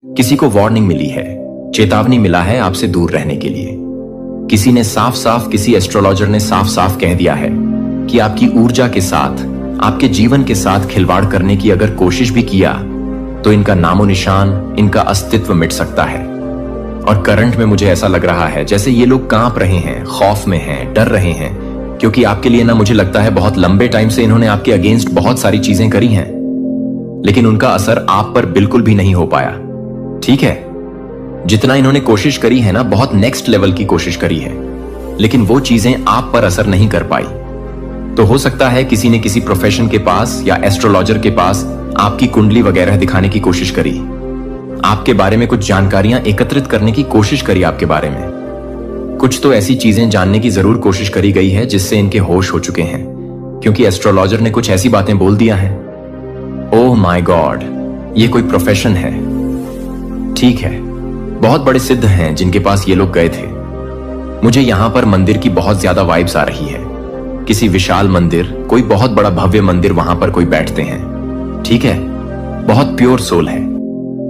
किसी को वार्निंग मिली है, चेतावनी मिला है आपसे दूर रहने के लिए। किसी ने साफ साफ, किसी एस्ट्रोलॉजर ने साफ साफ कह दिया है कि आपकी ऊर्जा के साथ, आपके जीवन के साथ खिलवाड़ करने की अगर कोशिश भी किया तो इनका नामो निशान, इनका अस्तित्व मिट सकता है। और करंट में मुझे ऐसा लग रहा है जैसे ये लोग कांप रहे हैं, खौफ में हैं, डर रहे हैं, क्योंकि आपके लिए ना मुझे लगता है बहुत लंबे टाइम से इन्होंने आपके अगेंस्ट बहुत सारी चीजें करी हैं, लेकिन उनका असर आप पर बिल्कुल भी नहीं हो पाया। ठीक है, जितना इन्होंने कोशिश करी है ना, बहुत नेक्स्ट लेवल की कोशिश करी है, लेकिन वो चीजें आप पर असर नहीं कर पाई। तो हो सकता है किसी ने किसी प्रोफेशन के पास या एस्ट्रोलॉजर के पास आपकी कुंडली वगैरह दिखाने की कोशिश करी, आपके बारे में कुछ जानकारियां एकत्रित करने की कोशिश करी, आपके बारे में कुछ तो ऐसी चीजें जानने की जरूर कोशिश करी गई है जिससे इनके होश हो चुके हैं, क्योंकि एस्ट्रोलॉजर ने कुछ ऐसी बातें बोल दिया है। ओह माय गॉड, ये कोई प्रोफेशन है। ठीक है, बहुत बड़े सिद्ध हैं जिनके पास ये लोग गए थे। मुझे यहां पर मंदिर की बहुत ज्यादा वाइब्स आ रही है, किसी विशाल मंदिर, कोई बहुत बड़ा भव्य मंदिर, वहां पर कोई बैठते हैं। ठीक है, बहुत प्योर सोल है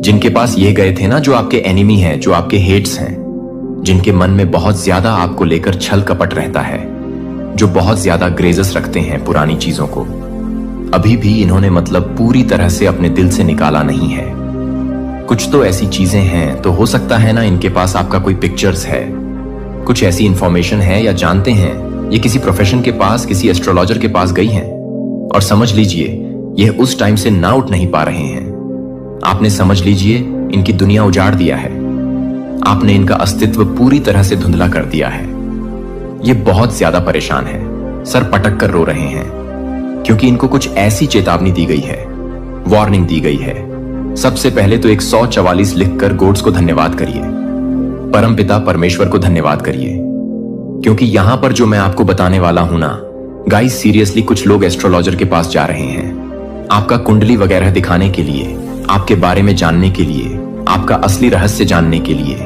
जिनके पास ये गए थे ना, जो आपके एनिमी हैं, जो आपके हेट्स हैं, जिनके मन में बहुत ज्यादा आपको लेकर छल कपट रहता है, जो बहुत ज्यादा ग्रेजेस रखते हैं पुरानी चीजों को। अभी भी इन्होंने मतलब पूरी तरह से अपने दिल से निकाला नहीं है। कुछ तो ऐसी चीजें हैं, तो हो सकता है ना इनके पास आपका कोई पिक्चर्स है, कुछ ऐसी इंफॉर्मेशन है, या जानते हैं ये किसी प्रोफेशन के पास, किसी एस्ट्रोलॉजर के पास गई हैं, और समझ लीजिए यह उस टाइम से ना उठ नहीं पा रहे हैं। आपने समझ लीजिए इनकी दुनिया उजाड़ दिया है, आपने इनका अस्तित्व पूरी तरह से धुंधला कर दिया है। ये बहुत ज्यादा परेशान है, सर पटक कर रो रहे हैं, क्योंकि इनको कुछ ऐसी चेतावनी दी गई है, वार्निंग दी गई है। सबसे पहले तो 144 लिखकर गॉड्स को धन्यवाद करिए, परमपिता परमेश्वर को धन्यवाद करिए, क्योंकि यहां पर जो मैं आपको बताने वाला हूं ना गाइस, सीरियसली कुछ लोग एस्ट्रोलॉजर के पास जा रहे हैं आपका कुंडली वगैरह दिखाने के लिए, आपके बारे में जानने के लिए, आपका असली रहस्य जानने के लिए।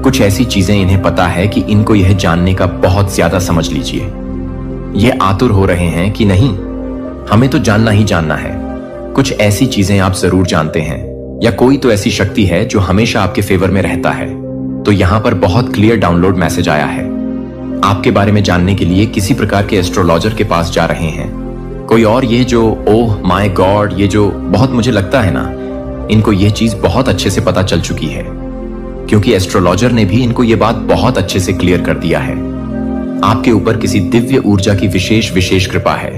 कुछ ऐसी चीजें इन्हें पता है कि इनको यह जानने का बहुत ज्यादा, समझ लीजिए, ये आतुर हो रहे हैं कि नहीं, हमें तो जानना ही जानना है। कुछ ऐसी चीजें आप जरूर जानते हैं, या कोई तो ऐसी शक्ति है जो हमेशा आपके फेवर में रहता है। तो यहां पर बहुत क्लियर डाउनलोड मैसेज आया है, आपके बारे में जानने के लिए किसी प्रकार के एस्ट्रोलॉजर के पास जा रहे हैं कोई और। ये जो ओह माय गॉड, ये जो बहुत, मुझे लगता है ना इनको ये चीज बहुत अच्छे से पता चल चुकी है, क्योंकि एस्ट्रोलॉजर ने भी इनको ये बात बहुत अच्छे से क्लियर कर दिया है। आपके ऊपर किसी दिव्य ऊर्जा की विशेष कृपा है,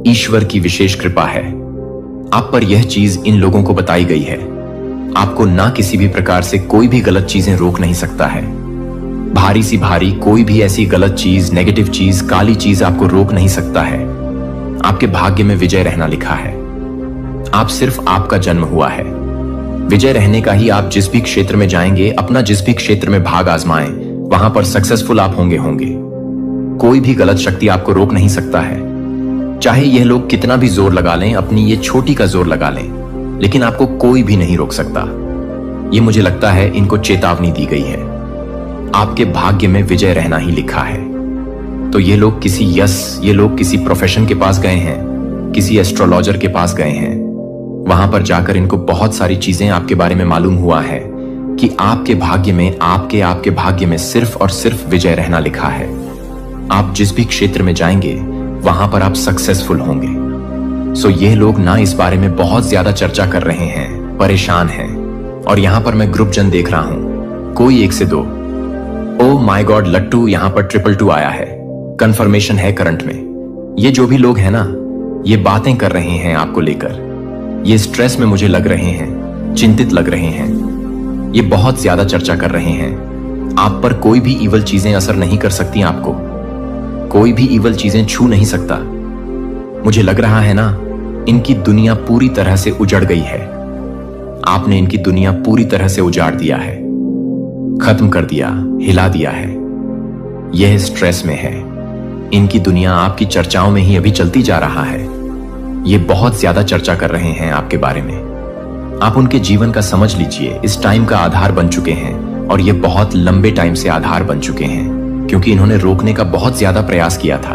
ईश्वर की विशेष कृपा है। आप पर यह चीज इन लोगों को बताई गई है। आपको ना किसी भी प्रकार से कोई भी गलत चीजें रोक नहीं सकता है। भारी सी भारी कोई भी ऐसी गलत चीज, नेगेटिव चीज, काली चीज आपको रोक नहीं सकता है। आपके भाग्य में विजय रहना लिखा है। आप सिर्फ, आपका जन्म हुआ है विजय रहने का ही। आप जिस भी क्षेत्र में जाएंगे, अपना जिस भी क्षेत्र में भाग आजमाएं, वहां पर सक्सेसफुल आप होंगे। कोई भी गलत शक्ति आपको रोक नहीं सकता है। चाहे यह लोग कितना भी जोर लगा लें, अपनी ये छोटी का जोर लगा लें, लेकिन आपको कोई भी नहीं रोक सकता। ये मुझे लगता है इनको चेतावनी दी गई है, आपके भाग्य में विजय रहना ही लिखा है। तो ये लोग किसी प्रोफेशन के पास गए हैं, किसी एस्ट्रोलॉजर के पास गए हैं। वहां पर जाकर इनको बहुत सारी चीजें आपके बारे में मालूम हुआ है कि आपके भाग्य में, आपके भाग्य में सिर्फ और सिर्फ विजय रहना लिखा है। आप जिस भी क्षेत्र में जाएंगे वहां पर आप सक्सेसफुल होंगे। सो ये लोग ना इस बारे में बहुत ज्यादा चर्चा कर रहे हैं, परेशान हैं। और यहां पर मैं ग्रुप जन देख रहा हूं, कोई 1 से 2। ओह माय गॉड, लट्टू यहां पर 222 आया है, कंफर्मेशन है करंट में। ये जो भी लोग हैं ना, ये बातें कर रहे हैं आपको लेकर, ये स्ट्रेस में मुझे लग रहे हैं, चिंतित लग रहे हैं, ये बहुत ज्यादा चर्चा कर रहे हैं। आप पर कोई भी इवल चीजें असर नहीं कर सकती, आपको कोई भी इवल चीजें छू नहीं सकता। मुझे लग रहा है ना इनकी दुनिया पूरी तरह से उजड़ गई है। आपने इनकी दुनिया पूरी तरह से उजाड़ दिया है, खत्म कर दिया, हिला दिया है। यह स्ट्रेस में है, इनकी दुनिया आपकी चर्चाओं में ही अभी चलती जा रहा है। ये बहुत ज्यादा चर्चा कर रहे हैं आपके बारे में। आप उनके जीवन का, समझ लीजिए, इस टाइम का आधार बन चुके हैं, और ये बहुत लंबे टाइम से आधार बन चुके हैं, क्योंकि इन्होंने रोकने का बहुत ज्यादा प्रयास किया था,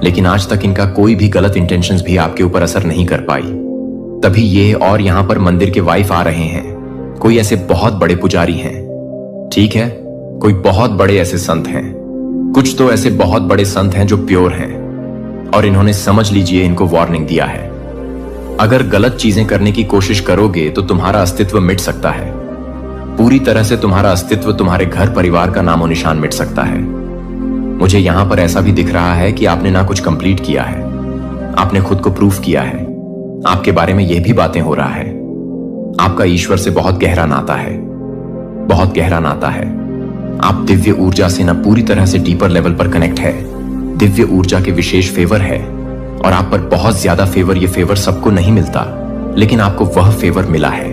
लेकिन आज तक इनका कोई भी गलत इंटेंशंस भी आपके ऊपर असर नहीं कर पाई। तभी ये और यहां पर मंदिर के वाइफ आ रहे हैं, कोई ऐसे बहुत बड़े पुजारी हैं, ठीक है, कोई बहुत बड़े ऐसे संत हैं, कुछ तो ऐसे बहुत बड़े संत हैं जो प्योर हैं, और इन्होंने समझ लीजिए इनको वार्निंग दिया है, अगर गलत चीजें करने की कोशिश करोगे तो तुम्हारा अस्तित्व मिट सकता है, पूरी तरह से तुम्हारा अस्तित्व, तुम्हारे घर परिवार का नामो निशान मिट सकता है। मुझे यहां पर ऐसा भी दिख रहा है कि आपने ना कुछ कंप्लीट किया है, आपने खुद को प्रूफ किया है, आपके बारे में यह भी बातें हो रहा है, आपका ईश्वर से बहुत गहरा नाता है, बहुत गहरा नाता है। आप दिव्य ऊर्जा से ना पूरी तरह से डीपर लेवल पर कनेक्ट है, दिव्य ऊर्जा के विशेष फेवर है, और आप पर बहुत ज्यादा फेवर, ये फेवर सबको नहीं मिलता, लेकिन आपको वह फेवर मिला है।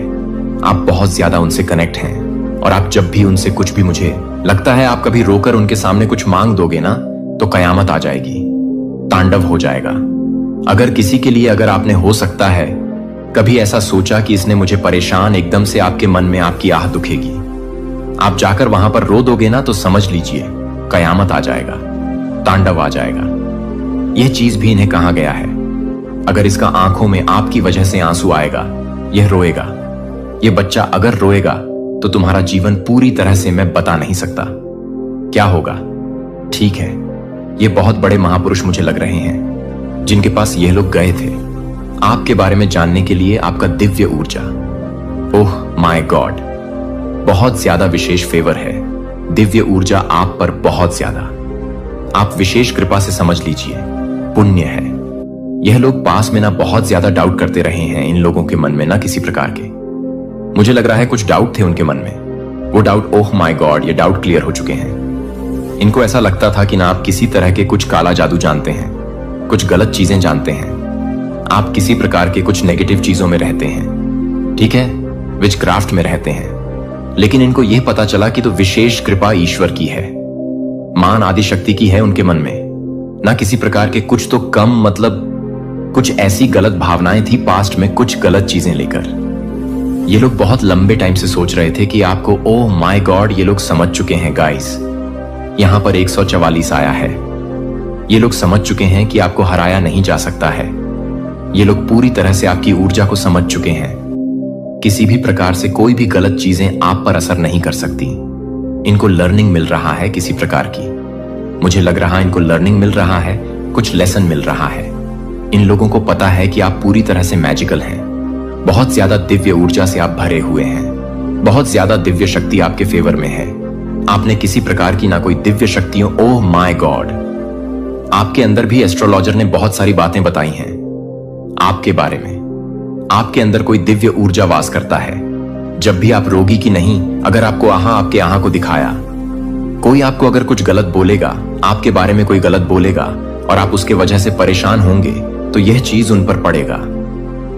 आप बहुत ज्यादा उनसे कनेक्ट हैं, और आप जब भी उनसे कुछ भी, मुझे लगता है आप कभी रोकर उनके सामने कुछ मांग दोगे ना तो कयामत आ जाएगी, तांडव हो जाएगा। अगर किसी के लिए, अगर आपने हो सकता है कभी ऐसा सोचा कि इसने मुझे परेशान, एकदम से आपके मन में आपकी आह दुखेगी, आप जाकर वहां पर रो दोगे ना तो समझ लीजिए कयामत आ जाएगा, तांडव आ जाएगा। यह चीज भी इन्हें कहा गया है, अगर इसका आंखों में आपकी वजह से आंसू आएगा, यह रोएगा, यह बच्चा अगर रोएगा तो तुम्हारा जीवन पूरी तरह से मैं बता नहीं सकता क्या होगा। ठीक है, ये बहुत बड़े महापुरुष मुझे लग रहे हैं जिनके पास ये लोग गए थे आपके बारे में जानने के लिए। आपका दिव्य ऊर्जा, ओह माय गॉड, बहुत ज्यादा विशेष फेवर है, दिव्य ऊर्जा आप पर बहुत ज्यादा, आप विशेष कृपा से समझ लीजिए, पुण्य है। यह लोग पास में ना बहुत ज्यादा डाउट करते रहे हैं, इन लोगों के मन में ना किसी प्रकार के, मुझे लग रहा है कुछ डाउट थे उनके मन में, वो डाउट, ओह माय गॉड, ये डाउट क्लियर हो चुके हैं। इनको ऐसा लगता था कि ना आप किसी तरह के कुछ काला जादू जानते हैं, कुछ गलत चीजें जानते हैं, आप किसी प्रकार के कुछ नेगेटिव चीजों में रहते हैं, ठीक है, विचक्राफ्ट में रहते हैं, लेकिन इनको यह पता चला कि तो विशेष कृपा ईश्वर की है, मान आदि शक्ति की है उनके मन में, ना किसी प्रकार के कुछ तो कम, मतलब कुछ ऐसी गलत भावनाएं थी पास्ट में, कुछ गलत चीजें लेकर। ये लोग बहुत लंबे टाइम से सोच रहे थे कि आपको, ओह माय गॉड, ये लोग समझ चुके हैं गाइस, यहां पर 144 आया है, ये लोग समझ चुके हैं कि आपको हराया नहीं जा सकता है, ये लोग पूरी तरह से आपकी ऊर्जा को समझ चुके हैं, किसी भी प्रकार से कोई भी गलत चीजें आप पर असर नहीं कर सकती। इनको लर्निंग मिल रहा है किसी प्रकार की, मुझे लग रहा है इनको लर्निंग मिल रहा है, कुछ लेसन मिल रहा है। इन लोगों को पता है कि आप पूरी तरह से मैजिकल हैं, बहुत ज्यादा दिव्य ऊर्जा से आप भरे हुए हैं, बहुत ज्यादा दिव्य शक्ति आपके फेवर में है, आपने किसी प्रकार की ना कोई दिव्य शक्तियों, ओह माय गॉड, आपके अंदर भी एस्ट्रोलॉजर ने बहुत सारी बातें बताई हैं आपके बारे में, आपके अंदर कोई दिव्य ऊर्जा वास करता है। जब भी आप रोगी की नहीं, अगर आपको आपके आहा को दिखाया, कोई आपको अगर कुछ गलत बोलेगा, आपके बारे में कोई गलत बोलेगा और आप उसके वजह से परेशान होंगे, तो यह चीज उन पर पड़ेगा।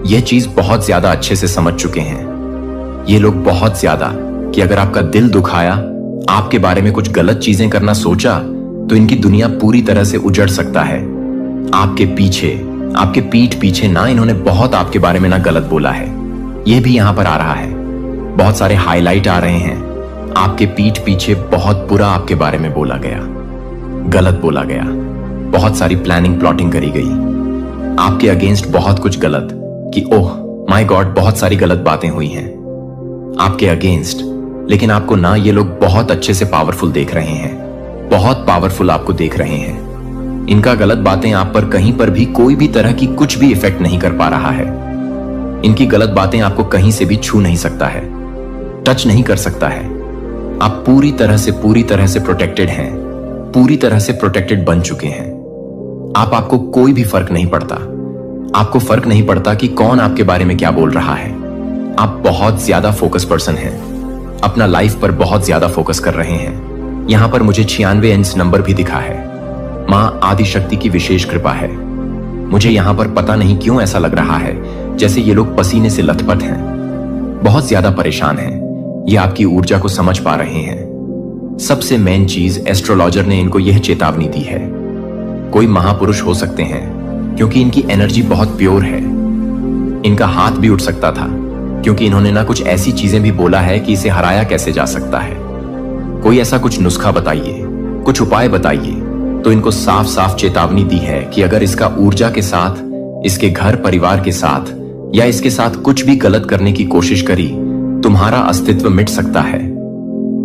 यह चीज बहुत ज्यादा अच्छे से समझ चुके हैं ये लोग, बहुत ज्यादा, कि अगर आपका दिल दुखाया, आपके बारे में कुछ गलत चीजें करना सोचा, तो इनकी दुनिया पूरी तरह से उजड़ सकता है। आपके पीछे, आपके पीठ पीछे ना इन्होंने बहुत आपके बारे में ना गलत बोला है, यह भी यहां पर आ रहा है, बहुत सारे हाईलाइट आ रहे हैं, आपके पीठ पीछे बहुत बुरा आपके बारे में बोला गया, गलत बोला गया, बहुत सारी प्लानिंग प्लॉटिंग करी गई आपके अगेंस्ट, बहुत कुछ गलत, कि ओह माय गॉड, बहुत सारी गलत बातें हुई हैं आपके अगेंस्ट। लेकिन आपको ना ये लोग बहुत अच्छे से पावरफुल देख रहे हैं, बहुत पावरफुल आपको देख रहे हैं। इनका गलत बातें आप पर कहीं पर भी कोई भी तरह की कुछ भी इफेक्ट नहीं कर पा रहा है। इनकी गलत बातें आपको कहीं से भी छू नहीं सकता है, टच नहीं कर सकता है। आप पूरी तरह से प्रोटेक्टेड हैं, पूरी तरह से प्रोटेक्टेड बन चुके हैं। आपको कोई भी फर्क नहीं पड़ता, आपको फर्क नहीं पड़ता कि कौन आपके बारे में क्या बोल रहा है। आप बहुत ज्यादा फोकस पर्सन हैं, अपना लाइफ पर बहुत ज्यादा फोकस कर रहे हैं। यहां पर मुझे 96 इंच नंबर भी दिखा है, मां आदि शक्ति की विशेष कृपा है। मुझे यहां पर पता नहीं क्यों ऐसा लग रहा है जैसे ये लोग पसीने से लथपथ हैं, बहुत ज्यादा परेशान हैं, ये आपकी ऊर्जा को समझ पा रहे हैं। सबसे मेन चीज, एस्ट्रोलॉजर ने इनको यह चेतावनी दी है, कोई महापुरुष हो सकते हैं क्योंकि इनकी एनर्जी बहुत प्योर है। इनका हाथ भी उठ सकता था क्योंकि इन्होंने ना कुछ ऐसी चीजें भी बोला है कि इसे हराया कैसे जा सकता है। कोई ऐसा कुछ नुस्खा बताइए, कुछ उपाय बताइए। तो इनको साफ साफ चेतावनी दी है कि अगर इसका ऊर्जा के साथ, इसके घर परिवार के साथ या इसके साथ कुछ भी गलत करने की कोशिश करी तो तुम्हारा अस्तित्व मिट सकता है।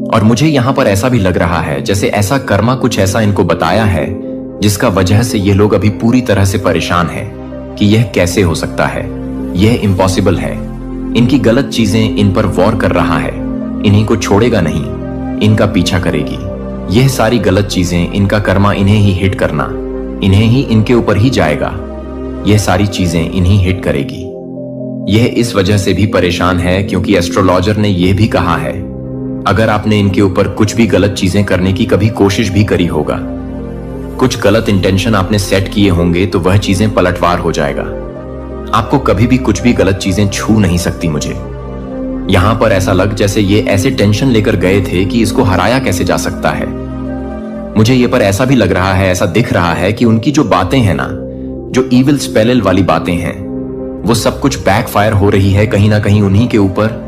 और मुझे यहां पर ऐसा भी लग रहा है जैसे ऐसा कर्मा कुछ ऐसा इनको बताया है जिसका वजह से ये लोग अभी पूरी तरह से परेशान हैं कि यह कैसे हो सकता है, यह इम्पॉसिबल है। इनकी गलत चीजें इन पर वॉर कर रहा है, इन्हीं को छोड़ेगा नहीं, इनका पीछा करेगी। यह सारी गलत चीजें, इनका कर्मा इन्हें ही हिट करना, इन्हें ही इनके ऊपर ही जाएगा। यह सारी चीजें इन्हीं हिट करेगी। यह इस वजह से भी परेशान है क्योंकि एस्ट्रोलॉजर ने यह भी कहा है अगर आपने इनके ऊपर कुछ भी गलत चीजें करने की कभी कोशिश भी करी होगा, कुछ गलत इंटेंशन आपने सेट किए होंगे, तो वह चीजें पलटवार हो जाएगा। आपको कभी भी कुछ भी गलत चीजें छू नहीं सकती। मुझे यहां पर ऐसा लग जैसे ये ऐसे टेंशन लेकर गए थे कि इसको हराया कैसे जा सकता है। मुझे ये पर ऐसा भी लग रहा है, ऐसा दिख रहा है कि उनकी जो बातें हैं ना, जो इविल स्पेल वाली बातें हैं, वो सब कुछ बैकफायर हो रही है कहीं ना कहीं उन्हीं के ऊपर,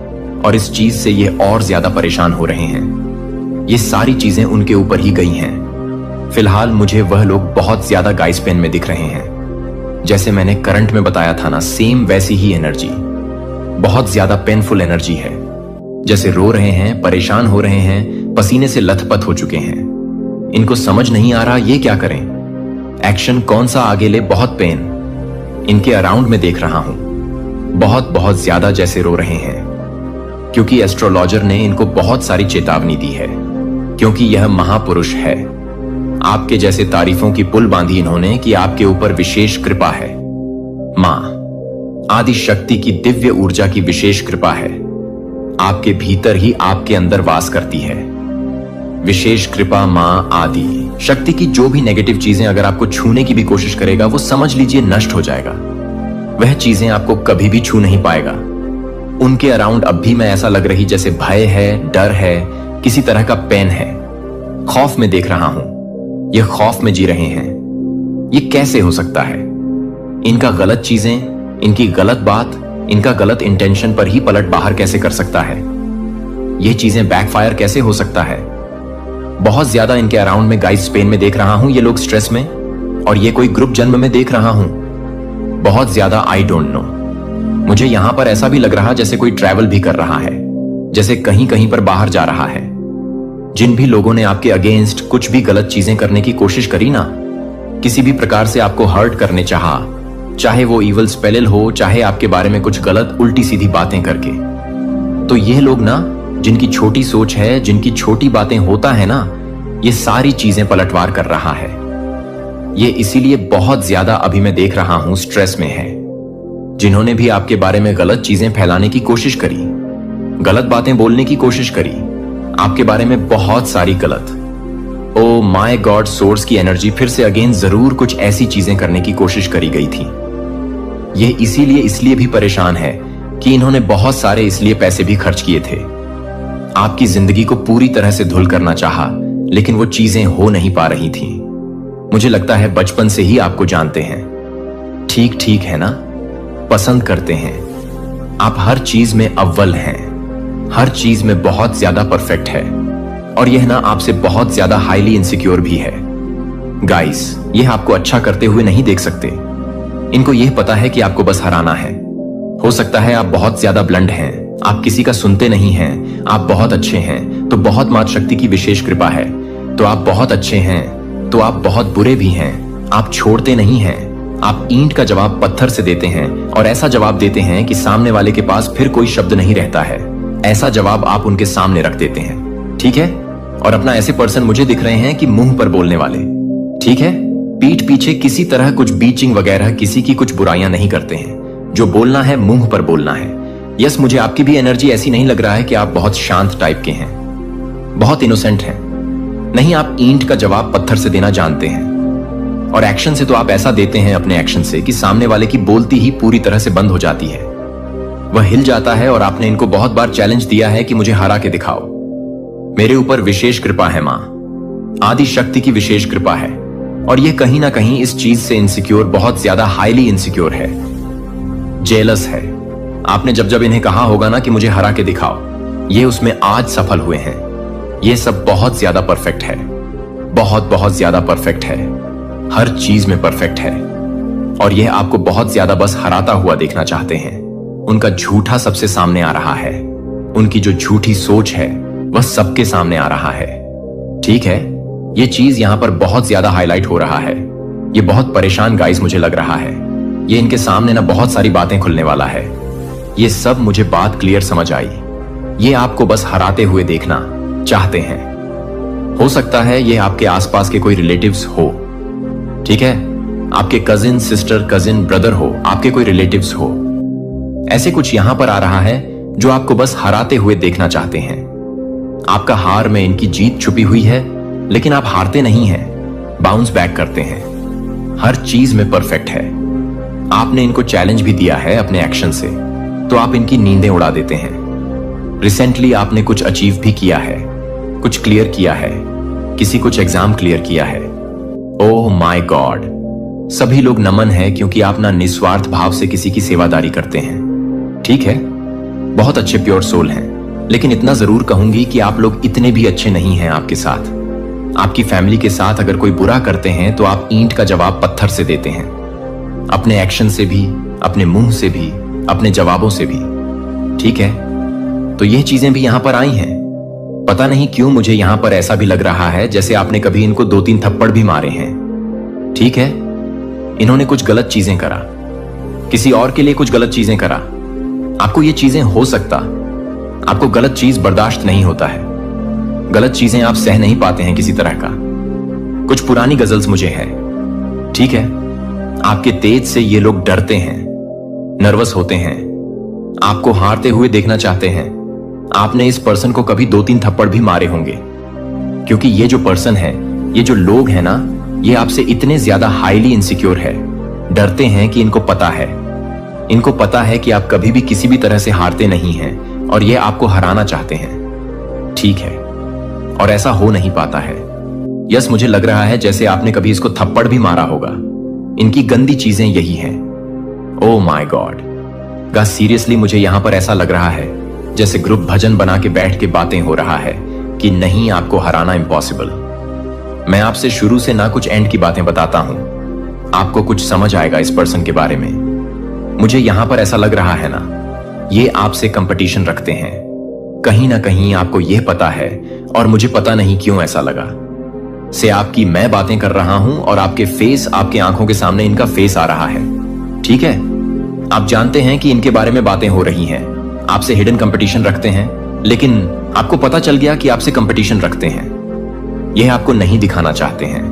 और इस चीज से ये और ज्यादा परेशान हो रहे हैं। ये सारी चीजें उनके ऊपर ही गई हैं। फिलहाल मुझे वह लोग बहुत ज्यादा गाइस पेन में दिख रहे हैं। जैसे मैंने करंट में बताया था ना, सेम वैसी ही एनर्जी, बहुत ज्यादा पेनफुल एनर्जी है। जैसे रो रहे हैं, परेशान हो रहे हैं, पसीने से लथपथ हो चुके हैं। इनको समझ नहीं आ रहा ये क्या करें, एक्शन कौन सा आगे ले। बहुत पेन इनके अराउंड में देख रहा हूं, बहुत बहुत ज्यादा जैसे रो रहे हैं, क्योंकि एस्ट्रोलॉजर ने इनको बहुत सारी चेतावनी दी है, क्योंकि यह महापुरुष है। आपके जैसे तारीफों की पुल बांधी इन्होंने कि आपके ऊपर विशेष कृपा है। मां आदि शक्ति की दिव्य ऊर्जा की विशेष कृपा है, आपके भीतर ही आपके अंदर वास करती है। विशेष कृपा मां आदि शक्ति की जो भी नेगेटिव चीजें अगर आपको छूने की भी कोशिश करेगा, वो समझ लीजिए नष्ट हो जाएगा। वह चीजें आपको कभी भी छू नहीं पाएगा। उनके अराउंड अब भी मैं ऐसा लग रही जैसे भय है, डर है, किसी तरह का पेन है। खौफ में देख रहा हूं, यह खौफ में जी रहे हैं। ये कैसे हो सकता है? इनका गलत चीजें, इनकी गलत बात, इनका गलत इंटेंशन पर ही पलट बाहर कैसे कर सकता है? ये चीजें बैकफायर कैसे हो सकता है? बहुत ज्यादा इनके अराउंड में गाइस पेन में देख रहा हूं, ये लोग स्ट्रेस में, और ये कोई ग्रुप जन्म में देख रहा हूं। बहुत ज्यादा आई डोंट नो। मुझे यहां पर ऐसा भी लग रहा जैसे कोई ट्रैवल भी कर रहा है, जैसे कहीं कहीं पर बाहर जा रहा है। जिन भी लोगों ने आपके अगेंस्ट कुछ भी गलत चीजें करने की कोशिश करी ना, किसी भी प्रकार से आपको हर्ट करने चाहा, चाहे वो इवल स्पेल हो, चाहे आपके बारे में कुछ गलत उल्टी सीधी बातें करके, तो ये लोग ना, जिनकी छोटी सोच है, जिनकी छोटी बातें होता है ना, ये सारी चीजें पलटवार कर रहा है। ये इसीलिए बहुत ज्यादा अभी मैं देख रहा हूं स्ट्रेस में है। जिन्होंने भी आपके बारे में गलत चीजें फैलाने की कोशिश करी, गलत बातें बोलने की कोशिश करी, आपके बारे में बहुत सारी गलत, ओ माय गॉड, सोर्स की एनर्जी फिर से अगेन जरूर कुछ ऐसी चीजें करने की कोशिश करी गई थी। ये इसलिए भी परेशान है कि इन्होंने बहुत सारे इसलिए पैसे भी खर्च किए थे। आपकी जिंदगी को पूरी तरह से धुल करना चाहा, लेकिन वो चीजें हो नहीं पा रही थी। मुझे लगता है बचपन से ही आपको जानते हैं। ठीक ठीक है ना, पसंद करते हैं। आप हर चीज में अव्वल हैं, हर चीज में बहुत ज्यादा परफेक्ट है, और यह ना आपसे बहुत ज्यादा हाईली इनसिक्योर भी है। गाइस, यह आपको अच्छा करते हुए नहीं देख सकते। इनको यह पता है कि आपको बस हराना है। हो सकता है आप बहुत ज्यादा ब्लंड हैं, आप किसी का सुनते नहीं हैं, आप बहुत अच्छे हैं तो बहुत मात शक्ति की विशेष कृपा है, तो आप बहुत अच्छे हैं तो आप बहुत बुरे भी हैं, आप छोड़ते नहीं हैं। आप ईंट का जवाब पत्थर से देते हैं, और ऐसा जवाब देते हैं कि सामने वाले के पास फिर कोई शब्द नहीं रहता है। ऐसा जवाब आप उनके सामने रख देते हैं, ठीक है? और अपना ऐसे पर्सन मुझे दिख रहे हैं कि मुंह पर बोलने वाले, ठीक है? पीठ पीछे किसी तरह कुछ बीचिंग वगैरह किसी की कुछ बुराइयां नहीं करते हैं। जो बोलना है मुंह पर बोलना है। यस, मुझे आपकी भी एनर्जी ऐसी नहीं लग रहा है कि आप बहुत शांत टाइप के हैं, बहुत इनोसेंट हैं। नहीं, आप ईंट का जवाब पत्थर से देना जानते हैं, और एक्शन से तो आप ऐसा देते हैं अपने एक्शन से कि सामने वाले की बोलती ही पूरी तरह से बंद हो जाती है। वह हिल जाता है, और आपने इनको बहुत बार चैलेंज दिया है कि मुझे हरा के दिखाओ। मेरे ऊपर विशेष कृपा है मां, आदि शक्ति की विशेष कृपा है, और यह कहीं ना कहीं इस चीज से इनसिक्योर, बहुत ज्यादा हाईली इनसिक्योर है, जेलस है। आपने जब जब इन्हें कहा होगा ना कि मुझे हरा के दिखाओ, ये उसमें आज सफल हुए हैं। ये सब बहुत ज्यादा परफेक्ट है, बहुत बहुत ज्यादा परफेक्ट है, हर चीज में परफेक्ट है, और यह आपको बहुत ज्यादा बस हराता हुआ देखना चाहते हैं। उनका झूठा सबसे सामने आ रहा है, उनकी जो झूठी सोच है वह सबके सामने आ रहा है। ठीक है, ये चीज यहां पर बहुत ज्यादा हाईलाइट हो रहा है। ये बहुत परेशान गाइस मुझे लग रहा है। ये इनके सामने ना बहुत सारी बातें खुलने वाला है। ये सब मुझे बात क्लियर समझ आई। ये आपको बस हराते हुए देखना चाहते हैं। हो सकता है ये आपके आसपास के कोई रिलेटिव्स हो, ठीक है, आपके कजिन सिस्टर, कजिन ब्रदर हो, आपके कोई रिलेटिव्स हो। ऐसे कुछ यहां पर आ रहा है जो आपको बस हराते हुए देखना चाहते हैं। आपका हार में इनकी जीत छुपी हुई है, लेकिन आप हारते नहीं हैं, बाउंस बैक करते हैं। हर चीज में परफेक्ट है। आपने इनको चैलेंज भी दिया है अपने एक्शन से, तो आप इनकी नींदें उड़ा देते हैं। रिसेंटली आपने कुछ अचीव भी किया है, कुछ क्लियर किया है, किसी कुछ एग्जाम क्लियर किया है। ओह माय गॉड, सभी लोग नमन है क्योंकि आप ना निस्वार्थ भाव से किसी की सेवादारी करते हैं। ठीक है, बहुत अच्छे प्योर सोल हैं, लेकिन इतना जरूर कहूंगी कि आप लोग इतने भी अच्छे नहीं हैं। आपके साथ, आपकी फैमिली के साथ अगर कोई बुरा करते हैं तो आप ईंट का जवाब पत्थर से देते हैं, अपने एक्शन से भी, अपने मुंह से भी, अपने जवाबों से भी। ठीक है, तो ये चीजें भी यहां पर आई हैं। पता नहीं क्यों मुझे यहां पर ऐसा भी लग रहा है जैसे आपने कभी इनको 2-3 थप्पड़ भी मारे हैं। ठीक है, इन्होंने कुछ गलत चीजें करा, किसी और के लिए कुछ गलत चीजें करा। आपको ये चीजें हो सकता, आपको गलत चीज बर्दाश्त नहीं होता है, गलत चीजें आप सह नहीं पाते हैं किसी तरह का। कुछ पुरानी गजल्स मुझे है। ठीक है, आपके तेज से ये लोग डरते हैं, नर्वस होते हैं, आपको हारते हुए देखना चाहते हैं। आपने इस पर्सन को कभी 2-3 थप्पड़ भी मारे होंगे, क्योंकि ये जो पर्सन है, ये जो लोग हैं ना, ये आपसे इतने ज्यादा हाईली इनसिक्योर है, डरते हैं कि इनको पता है कि आप कभी भी किसी भी तरह से हारते नहीं हैं और ये आपको हराना चाहते हैं। ठीक है, और ऐसा हो नहीं पाता है। यस, मुझे लग रहा है जैसे आपने कभी इसको थप्पड़ भी मारा होगा। इनकी गंदी चीजें यही हैं। Oh my God guys, seriously मुझे यहां पर ऐसा लग रहा है जैसे ग्रुप भजन बना के बैठ के बातें हो रहा है कि नहीं, आपको हराना इम्पॉसिबल। मैं आपसे शुरू से ना कुछ एंड की बातें बताता हूं, आपको कुछ समझ आएगा इस पर्सन के बारे में। मुझे यहां पर ऐसा लग रहा है ना, ये आपसे कंपटीशन रखते हैं। कहीं ना कहीं आपको यह पता है, और मुझे पता नहीं क्यों ऐसा लगा से आपकी मैं बातें कर रहा हूं और आपके फेस, आपके आंखों के सामने इनका फेस आ रहा है। ठीक है, आप जानते हैं कि इनके बारे में बातें हो रही हैं, आपसे हिडन कंपटीशन रखते हैं, लेकिन आपको पता चल गया कि आपसे कंपटीशन रखते हैं। यह आपको नहीं दिखाना चाहते हैं।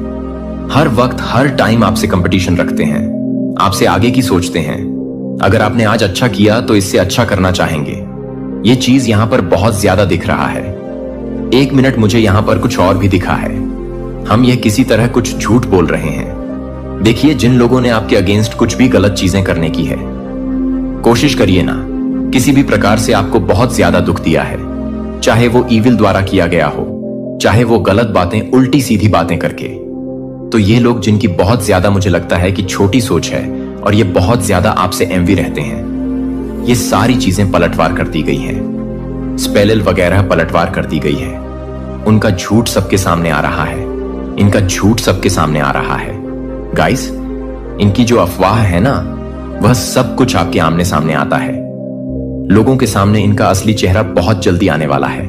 हर वक्त, हर टाइम आपसे कंपटीशन रखते हैं, आपसे आगे की सोचते हैं। अगर आपने आज अच्छा किया तो इससे अच्छा करना चाहेंगे। यह चीज यहां पर बहुत ज्यादा दिख रहा है। एक मिनट, मुझे यहां पर कुछ और भी दिखा है। हम यह किसी तरह कुछ झूठ बोल रहे हैं। देखिए, जिन लोगों ने आपके अगेंस्ट कुछ भी गलत चीजें करने की है, कोशिश करिए ना, किसी भी प्रकार से आपको बहुत ज्यादा दुख दिया है, चाहे वो ईविल द्वारा किया गया हो, चाहे वो गलत बातें, उल्टी सीधी बातें करके। तो ये लोग जिनकी बहुत ज्यादा मुझे लगता है कि छोटी सोच है और ये बहुत ज्यादा आपसे एनवी रहते हैं, ये सारी चीजें पलटवार कर दी गई हैं, स्पेलिल वगैरह पलटवार कर दी गई है। उनका झूठ सबके सामने आ रहा है, इनका झूठ सबके सामने आ रहा है। गाइस, इनकी जो अफवाह है ना, वह सब कुछ आपके आमने सामने आता है। लोगों के सामने इनका असली चेहरा बहुत जल्दी आने वाला है।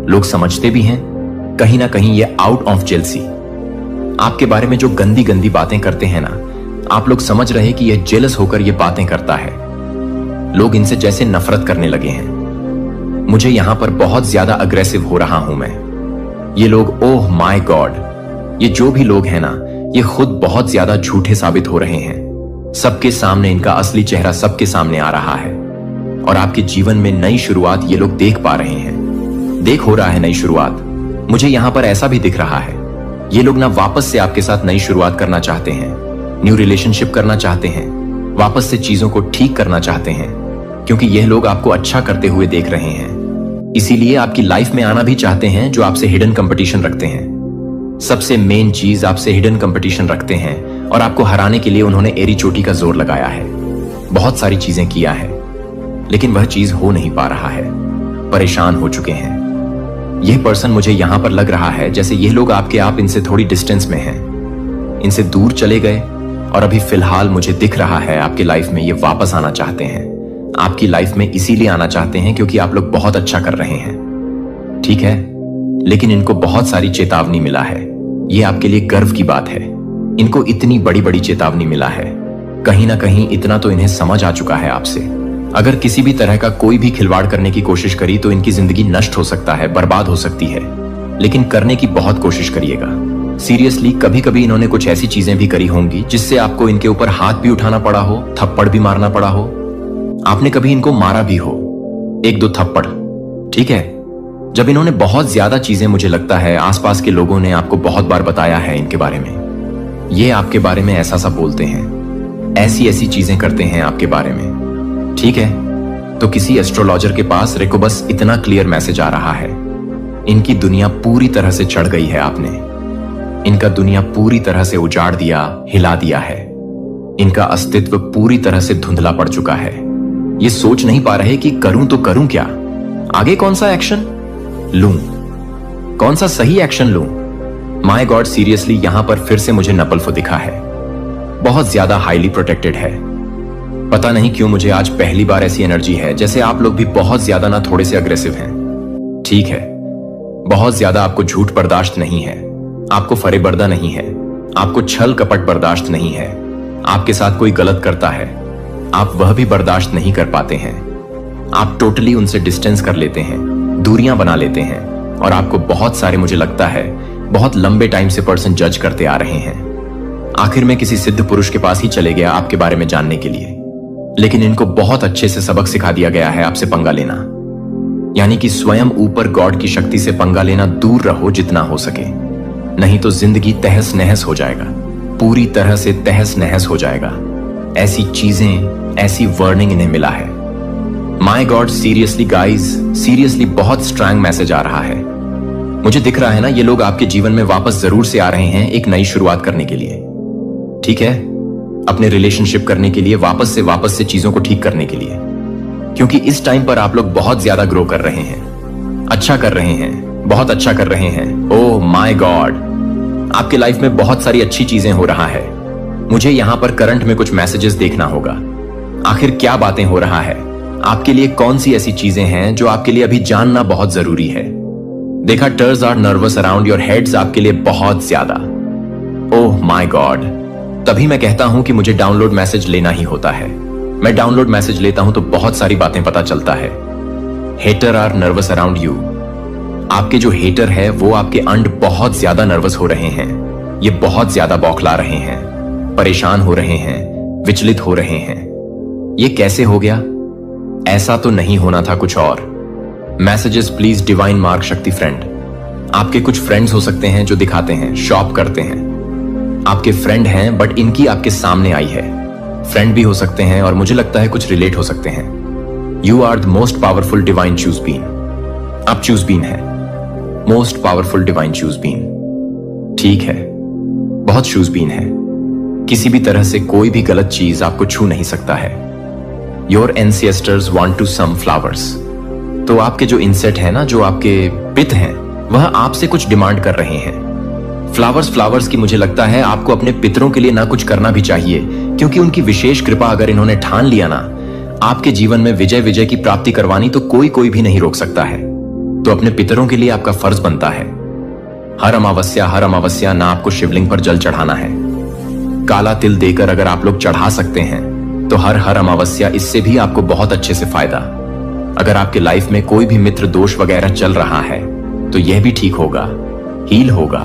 लोग समझते भी हैं कहीं ना कहीं ये आउट ऑफ जेलसी। आपके बारे में जो गंदी गंदी बातें करते हैं ना, आप लोग समझ रहे कि यह जेलस होकर ये बातें करता है। लोग इनसे जैसे नफरत करने लगे हैं। मुझे यहां पर बहुत ज्यादा अग्रेसिव हो रहा हूं मैं। ये लोग, ओह माय गॉड, ये जो भी लोग हैं ना, ये खुद बहुत ज्यादा झूठे साबित हो रहे हैं। सबके सामने इनका असली चेहरा सबके सामने आ रहा है और आपके जीवन में नई शुरुआत ये लोग देख पा रहे हैं। देख हो रहा है नई शुरुआत। मुझे यहां पर ऐसा भी दिख रहा है, ये लोग ना वापस से आपके साथ नई शुरुआत करना चाहते हैं, न्यू रिलेशनशिप करना चाहते हैं, वापस से चीजों को ठीक करना चाहते हैं, क्योंकि यह लोग आपको अच्छा करते हुए देख रहे हैं। इसीलिए आपकी लाइफ में आना भी चाहते हैं जो आपसे हिडन कंपटीशन रखते हैं। सबसे मेन चीज, आपसे हिडन कंपटीशन रखते हैं और आपको हराने के लिए उन्होंने एरी चोटी का जोर लगाया है, बहुत सारी चीजें किया है, लेकिन वह चीज हो नहीं पा रहा है। परेशान हो चुके हैं। यह पर्सन, मुझे यहां पर लग रहा है जैसे ये लोग आपके आप इनसे थोड़ी डिस्टेंस में हैं, इनसे दूर चले गए और अभी फिलहाल मुझे दिख रहा है आपके लाइफ में ये वापस आना चाहते हैं, आपकी लाइफ में इसीलिए आना चाहते हैं क्योंकि आप लोग बहुत अच्छा कर रहे हैं, ठीक है? लेकिन इनको बहुत सारी चेतावनी मिला है। ये आपके लिए गर्व की बात है। इनको इतनी बड़ी बड़ी चेतावनी मिला है। कहीं ना कहीं इतना तो इन्हें समझ आ चुका है आपसे। अगर किसी भी तरह का कोई भी खिलवाड़ करने की कोशिश करी तो इनकी जिंदगी नष्ट हो सकता है, बर्बाद हो सकती है। लेकिन करने की बहुत कोशिश करिएगा। सीरियसली, कभी कभी इन्होंने कुछ ऐसी चीजें भी करी होंगी जिससे आपको इनके ऊपर हाथ भी उठाना पड़ा हो, थप्पड़ भी मारना पड़ा हो। आपने कभी इनको मारा भी हो, 1-2 थप्पड़, ठीक है? जब इन्होंने बहुत ज्यादा चीजें, मुझे लगता है आसपास के लोगों ने आपको बहुत बार बताया है इनके बारे में। ये आपके बारे में ऐसा सा बोलते हैं, ऐसी ऐसी चीजें करते हैं आपके बारे में, ठीक है? तो किसी एस्ट्रोलॉजर के पास रेको बस इतना क्लियर मैसेज आ रहा है, इनकी दुनिया पूरी तरह से चढ़ गई है आपने। इनका दुनिया पूरी तरह से उजाड़ दिया, हिला दिया है। इनका अस्तित्व पूरी तरह से धुंधला पड़ चुका है। ये सोच नहीं पा रहे कि करूं तो करूं क्या, आगे कौन सा एक्शन लूं, कौन सा सही एक्शन लूं। माय गॉड, सीरियसली यहां पर फिर से मुझे नपल्फो दिखा है। बहुत ज्यादा हाईली प्रोटेक्टेड है। पता नहीं क्यों मुझे आज पहली बार ऐसी एनर्जी है जैसे आप लोग भी बहुत ज्यादा ना थोड़े से अग्रेसिव हैं, ठीक है? बहुत ज्यादा आपको झूठ बर्दाश्त नहीं है, आपको फरेबर्दा नहीं है, आपको छल कपट बर्दाश्त नहीं है। आपके साथ कोई गलत करता है, आप वह भी बर्दाश्त नहीं कर पाते हैं। आप टोटली उनसे डिस्टेंस कर लेते हैं, दूरियां बना लेते हैं। और आपको बहुत सारे, मुझे लगता है बहुत लंबे टाइम से पर्सन जज करते आ रहे हैं। आखिर में किसी सिद्ध पुरुष के पास ही चले गया आपके बारे में जानने के लिए। लेकिन इनको बहुत अच्छे से सबक सिखा दिया गया है आपसे पंगा लेना, यानी कि स्वयं ऊपर गॉड की शक्ति से पंगा लेना दूर रहो जितना हो सके, नहीं तो जिंदगी तहस नहस हो जाएगा, पूरी तरह से तहस नहस हो जाएगा। ऐसी चीजें, ऐसी वार्निंग इन्हें मिला है। My God, seriously guys, seriously बहुत स्ट्रांग मैसेज आ रहा है। मुझे दिख रहा है ना, ये लोग आपके जीवन में वापस जरूर से आ रहे हैं एक नई शुरुआत करने के लिए, ठीक है? अपने रिलेशनशिप करने के लिए, वापस से चीजों को ठीक करने के लिए। क्योंकि इस टाइम पर आप लोग बहुत ज्यादा ग्रो कर रहे हैं, अच्छा कर रहे हैं, बहुत अच्छा कर रहे हैं। ओह माय गॉड, आपके लाइफ में बहुत सारी अच्छी चीजें हो रहा है। मुझे यहां पर करंट में कुछ मैसेजेस देखना होगा। आखिर क्या बातें हो रहा है आपके लिए, कौन सी ऐसी चीजें हैं जो आपके लिए अभी जानना बहुत जरूरी है। देखा, टर्स are nervous around your heads आपके लिए बहुत ज्यादा। ओह माय गॉड, तभी मैं कहता हूं कि मुझे डाउनलोड मैसेज लेना ही होता है। मैं डाउनलोड मैसेज लेता हूं तो बहुत सारी बातें पता चलता है। Hater are nervous around you. आपके जो हेटर है वो आपके अंड बहुत ज्यादा नर्वस हो रहे हैं। ये बहुत ज्यादा बौखला रहे हैं, परेशान हो रहे हैं, विचलित हो रहे हैं। ये कैसे हो गया? ऐसा तो नहीं होना था, कुछ और। मैसेजेस प्लीज डिवाइन मार्क शक्ति फ्रेंड। आपके कुछ फ्रेंड्स हो सकते हैं जो दिखाते हैं, शॉप करते हैं। आपके फ्रेंड हैं बट इनकी आपके सामने आई है। फ्रेंड भी हो सकते हैं और मुझे लगता है कुछ रिलेट हो सकते हैं। You are the most powerful divine chosen one. आप चूज बीन है, most powerful divine chosen one, ठीक है? बहुत चूज बीन है। किसी भी तरह से कोई भी गलत चीज आपको छू नहीं सकता है। Your ancestors want to some flowers. तो आपके जो इंसेट है ना, जो आपके पित हैं, वह आपसे कुछ डिमांड कर रहे हैं। फ्लावर्स की मुझे लगता है आपको अपने पितरों के लिए ना कुछ करना भी चाहिए, क्योंकि उनकी विशेष कृपा अगर इन्होंने ठान लिया ना आपके जीवन में विजय की प्राप्ति करवानी, तो कोई भी नहीं रोक सकता है। तो अपने पितरों के लिए आपका फर्ज बनता है। हर अमावस्या ना आपको शिवलिंग पर जल चढ़ाना है। काला तिल देकर अगर आप लोग चढ़ा सकते हैं तो हर अमावस्या, इससे भी आपको बहुत अच्छे से फायदा। अगर आपके लाइफ में कोई भी मित्र दोष वगैरह चल रहा है तो यह भी ठीक होगा, हील होगा,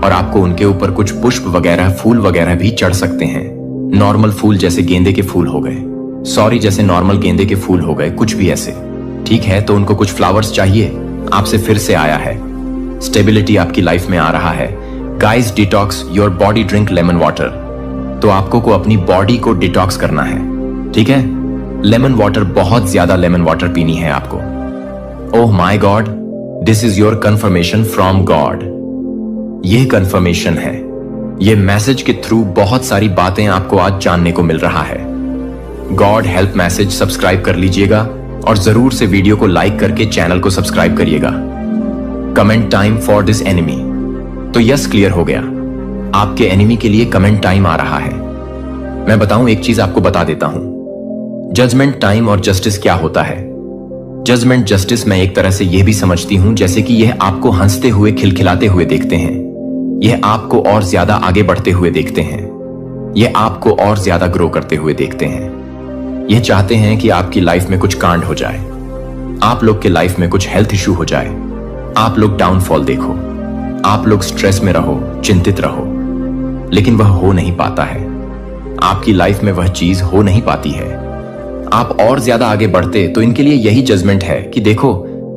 और आपको उनके ऊपर कुछ पुष्प वगैरह, फूल वगैरह भी चढ़ सकते हैं। नॉर्मल फूल जैसे गेंदे के फूल हो गए, जैसे नॉर्मल गेंदे के फूल हो गए, कुछ भी ऐसे, ठीक है? तो उनको कुछ फ्लावर्स चाहिए। आपसे फिर से आया है, स्टेबिलिटी आपकी लाइफ में आ रहा है। Guys, detox your body, drink lemon water. तो आपको को अपनी बॉडी को डिटॉक्स करना है, ठीक है? लेमन वाटर, बहुत ज्यादा लेमन वाटर पीनी है आपको। Oh my God, this is your confirmation from God. यह कंफर्मेशन है, यह मैसेज के थ्रू बहुत सारी बातें आपको आज जानने को मिल रहा है। गॉड हेल्प मैसेज सब्सक्राइब कर लीजिएगा और जरूर से वीडियो को लाइक करके चैनल को सब्सक्राइब करिएगा। Comment time for this enemy. तो यस, क्लियर हो गया, आपके एनिमी के लिए कमेंट टाइम आ रहा है। मैं बताऊं, एक चीज आपको बता देता हूं, जजमेंट, टाइम और जस्टिस क्या होता है? जजमेंट, जस्टिस मैं एक तरह से यह भी समझती हूं जैसे कि यह आपको हंसते हुए, खिलखिलाते हुए देखते हैं। यह आपको और ज्यादा आगे बढ़ते हुए देखते हैं। यह आपको और ज्यादा ग्रो करते हुए देखते हैं। यह चाहते हैं कि आपकी लाइफ में कुछ कांड हो जाए, आप लोग के लाइफ में कुछ हेल्थ इश्यू हो जाए, आप लोग डाउनफॉल देखो, आप लोग स्ट्रेस में रहो, चिंतित रहो, लेकिन वह हो नहीं पाता है। आपकी लाइफ में वह चीज हो नहीं पाती है। आप और ज्यादा आगे बढ़ते तो इनके लिए यही जजमेंट है कि देखो,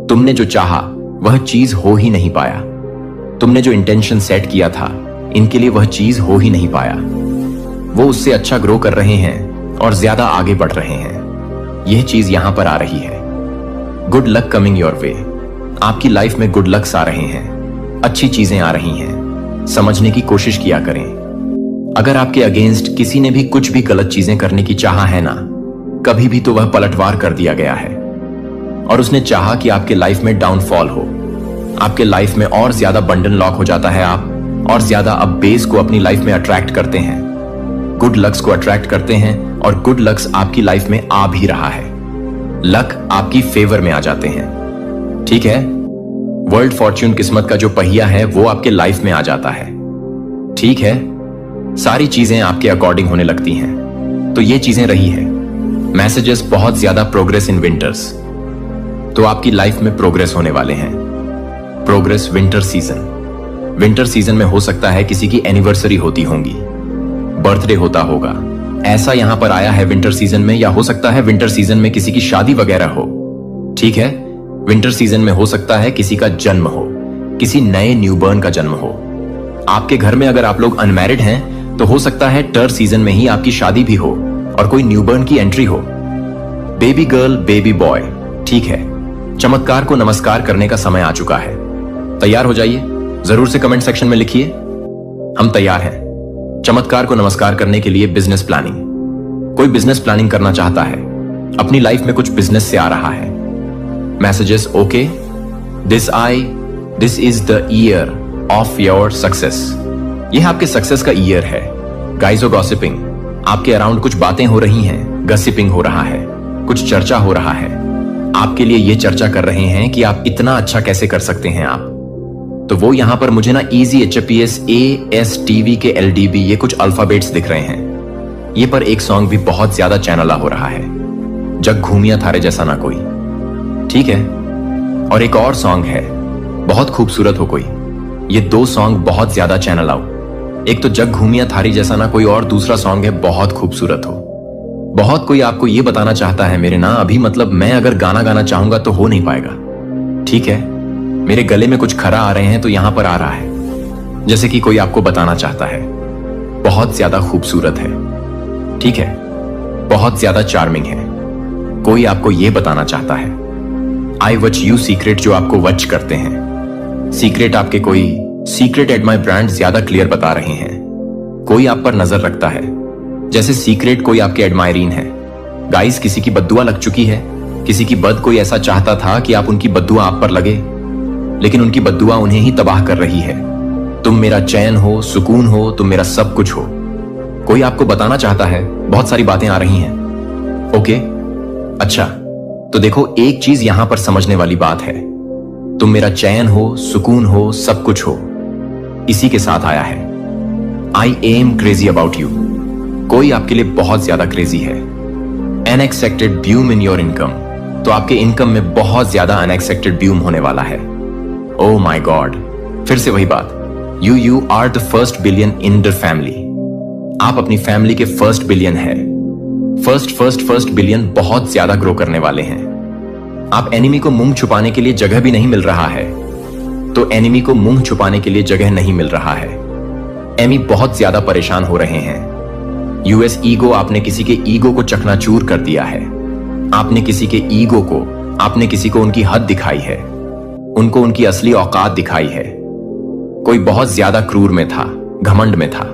तुमने जो चाहा वह चीज हो ही नहीं पाया। तुमने जो इंटेंशन सेट किया था, इनके लिए वह चीज हो ही नहीं पाया। वो उससे अच्छा ग्रो कर रहे हैं और ज्यादा आगे बढ़ रहे हैं। यह चीज यहां पर आ रही है। Good luck coming your way. आपकी लाइफ में गुड लक्स आ रहे हैं, अच्छी चीजें आ रही हैं। समझने की कोशिश किया करें। अगर आपके अगेंस्ट किसी ने भी कुछ भी गलत चीजें करने की चाहा है ना, कभी भी, तो वह पलटवार कर दिया गया है। और उसने चाहा कि आपके लाइफ में डाउनफॉल हो, आपके लाइफ में और ज्यादा बंडन लॉक हो जाता है आप, और ज्यादा अब बेस को अपनी लाइफ में अट्रैक्ट करते हैं, गुड लक्स को अट्रैक्ट करते हैं, और गुड लक्स आपकी लाइफ में आ भी रहा है। लक आपकी फेवर में आ जाते हैं। ठीक है, वर्ल्ड फॉर्च्यून, किस्मत का जो पहिया है वो आपके लाइफ में आ जाता है। ठीक है, सारी चीजें आपके अकॉर्डिंग होने लगती हैं। तो ये चीजें रही है। मैसेजेस, बहुत ज्यादा प्रोग्रेस इन विंटर्स। तो आपकी लाइफ में प्रोग्रेस होने वाले हैं। Progress winter season. Winter season में हो सकता है किसी की एनिवर्सरी होती होंगी, बर्थडे होता होगा, ऐसा यहां पर आया है विंटर सीजन में। या हो सकता है विंटर सीजन में किसी की शादी वगैरह हो। ठीक है, विंटर सीजन में हो सकता है किसी का जन्म हो, किसी नए न्यूबॉर्न का जन्म हो। आपके घर में अगर आप लोग अनमैरिड हैं तो हो सकता है टर सीजन में ही आपकी शादी भी हो और कोई न्यूबॉर्न की एंट्री हो। Baby girl, baby boy. ठीक है, चमत्कार को नमस्कार करने का समय आ चुका है। तैयार हो जाइए, जरूर से कमेंट सेक्शन में लिखिए, हम तैयार हैं चमत्कार को नमस्कार करने के लिए। बिजनेस प्लानिंग, कोई बिजनेस प्लानिंग करना चाहता है, अपनी लाइफ में कुछ बिजनेस से आ रहा है। Messages, okay, this is the year of your success. यह आपके सक्सेस का ईयर है। गाइस और गॉसिपिंग, आपके अराउंड कुछ बातें हो रही हैं, गसिपिंग हो रहा है, कुछ चर्चा हो रहा है। आपके लिए यह चर्चा कर रहे हैं कि आप इतना अच्छा कैसे कर सकते हैं आप। तो वो यहां पर मुझे ना इजी, HPS, ASTV के LDB, ये कुछ अल्फाबेट्स दिख रहे हैं। ये पर एक सॉन्ग भी बहुत ज्यादा चैनला हो रहा है, जग घूमिया थारे जैसा ना कोई। ठीक है, और एक और सॉन्ग है, बहुत खूबसूरत हो कोई। ये दो सॉन्ग बहुत ज्यादा चैनल आओ। एक तो जग घूमिया थारी जैसा ना कोई, और दूसरा सॉन्ग है बहुत खूबसूरत हो। बहुत कोई आपको ये बताना चाहता है मेरे ना, अभी मतलब मैं अगर गाना गाना चाहूंगा तो हो नहीं पाएगा। ठीक है, मेरे गले में कुछ खरा आ रहे हैं तो यहां पर आ रहा है, जैसे कि कोई आपको बताना चाहता है बहुत ज्यादा खूबसूरत है। ठीक है, बहुत ज्यादा चार्मिंग है। कोई आपको यह बताना चाहता है आई वच यू सीक्रेट, जो आपको वच करते हैं। सीक्रेट आपके कोई सीक्रेट एट माई ब्रांड ज्यादा क्लियर बता रहे हैं। कोई आप पर नजर रखता है, जैसे सीक्रेट कोई आपके एडमायरीन है। गाइस, किसी की बद्दुआ लग चुकी है, किसी की बद कोई ऐसा चाहता था कि आप उनकी बद्दुआ आप पर लगे, लेकिन उनकी बद्दुआ उन्हें ही तबाह कर रही है। तुम मेरा चैन हो, सुकून हो, तुम मेरा सब कुछ हो। कोई आपको बताना चाहता है, बहुत सारी बातें आ रही हैं। ओके, अच्छा, तो देखो, एक चीज यहां पर समझने वाली बात है, तुम मेरा चैन हो, सुकून हो, सब कुछ हो, इसी के साथ आया है। I am crazy about you. कोई आपके लिए बहुत ज्यादा क्रेजी है। अनएक्सपेक्टेड ब्यूम इन योर इनकम, तो आपके इनकम में बहुत ज्यादा अनएक्सपेक्टेड ब्यूम होने वाला है। ओह माय गॉड, फिर से वही बात, you are the first billion in the family. आप अपनी फैमिली के फर्स्ट बिलियन है। फर्स्ट बिलियन बहुत ज्यादा ग्रो करने वाले हैं। आप एनिमी को मुंह छुपाने के लिए जगह भी नहीं मिल रहा है, तो एनिमी को मुंह छुपाने के लिए जगह नहीं मिल रहा है। एमी बहुत ज्यादा परेशान हो रहे हैं। यूएस ईगो, आपने किसी के ईगो को चकनाचूर कर दिया है। आपने किसी के ईगो को, आपने किसी को उनकी हद दिखाई है, उनको उनकी असली औकात दिखाई है। कोई बहुत ज्यादा क्रूर में था, घमंड में था।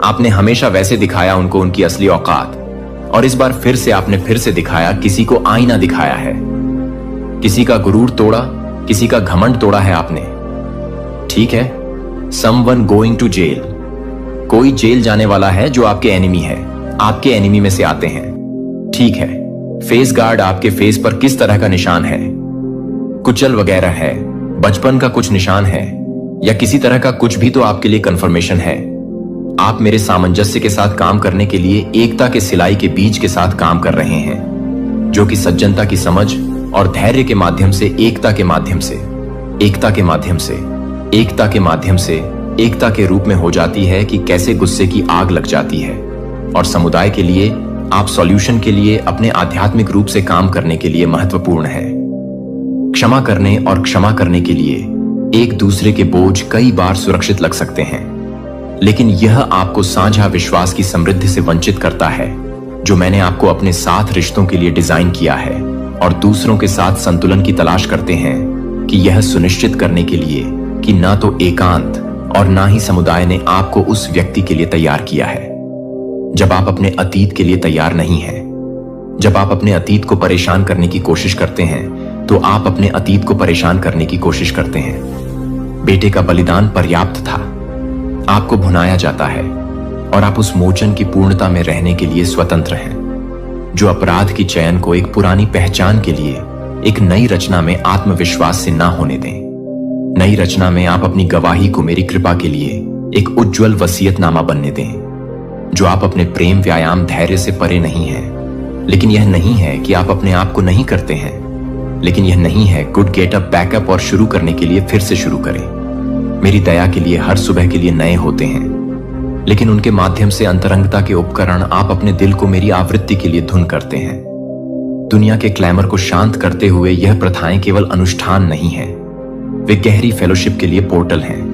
आपने हमेशा वैसे दिखाया उनको उनकी असली औकात, और इस बार फिर से आपने फिर से दिखाया, किसी को आईना दिखाया है। किसी का गुरूर तोड़ा, किसी का घमंड तोड़ा है आपने। ठीक है, समवन गोइंग टू जेल, कोई जेल जाने वाला है जो आपके एनिमी है, आपके एनिमी में से आते हैं। ठीक है, फेस गार्ड आपके फेस पर किस तरह का निशान है? कुचल वगैरह है, बचपन का कुछ निशान है, या किसी तरह का कुछ भी तो आपके लिए कंफर्मेशन है। आप मेरे सामंजस्य के साथ काम करने के लिए एकता के सिलाई के बीज के साथ काम कर रहे हैं, जो कि सज्जनता की समझ और धैर्य के माध्यम से एकता के माध्यम से एकता के माध्यम से एकता के माध्यम से एकता के रूप में हो जाती है कि कैसे गुस्से की आग लग जाती है। और समुदाय के लिए आप सॉल्यूशन के लिए अपने आध्यात्मिक रूप से काम करने के लिए महत्वपूर्ण है। क्षमा करने और क्षमा करने के लिए एक दूसरे के बोझ कई बार सुरक्षित लग सकते हैं, लेकिन यह आपको साझा विश्वास की समृद्धि से वंचित करता है, जो मैंने आपको अपने साथ रिश्तों के लिए डिजाइन किया है, और दूसरों के साथ संतुलन की तलाश करते हैं कि यह सुनिश्चित करने के लिए कि ना तो एकांत और ना ही समुदाय ने आपको उस व्यक्ति के लिए तैयार किया है। जब आप अपने अतीत के लिए तैयार नहीं हैं, जब आप अपने अतीत को परेशान करने की कोशिश करते हैं, तो आप अपने अतीत को परेशान करने की कोशिश करते हैं। बेटे का बलिदान पर्याप्त था, आपको भुनाया जाता है, और आप उस मोचन की पूर्णता में रहने के लिए स्वतंत्र हैं, जो अपराध की चयन को एक पुरानी पहचान के लिए एक नई रचना में आत्मविश्वास से ना होने दें। नई रचना में आप अपनी गवाही को मेरी कृपा के लिए एक उज्जवल वसीयतनामा बनने दें, जो आप अपने प्रेम व्यायाम धैर्य से परे नहीं है। लेकिन यह नहीं है कि आप अपने आप को नहीं करते हैं, लेकिन यह नहीं है गुड गेटअप बैकअप और शुरू करने के लिए फिर से शुरू करें। मेरी दया के लिए हर सुबह के लिए नए होते हैं, लेकिन उनके माध्यम से अंतरंगता के उपकरण आप अपने दिल को मेरी आवृत्ति के लिए धुन करते हैं। दुनिया के क्लैमर को शांत करते हुए यह प्रथाएं केवल अनुष्ठान नहीं है, वे गहरी फेलोशिप के लिए पोर्टल हैं।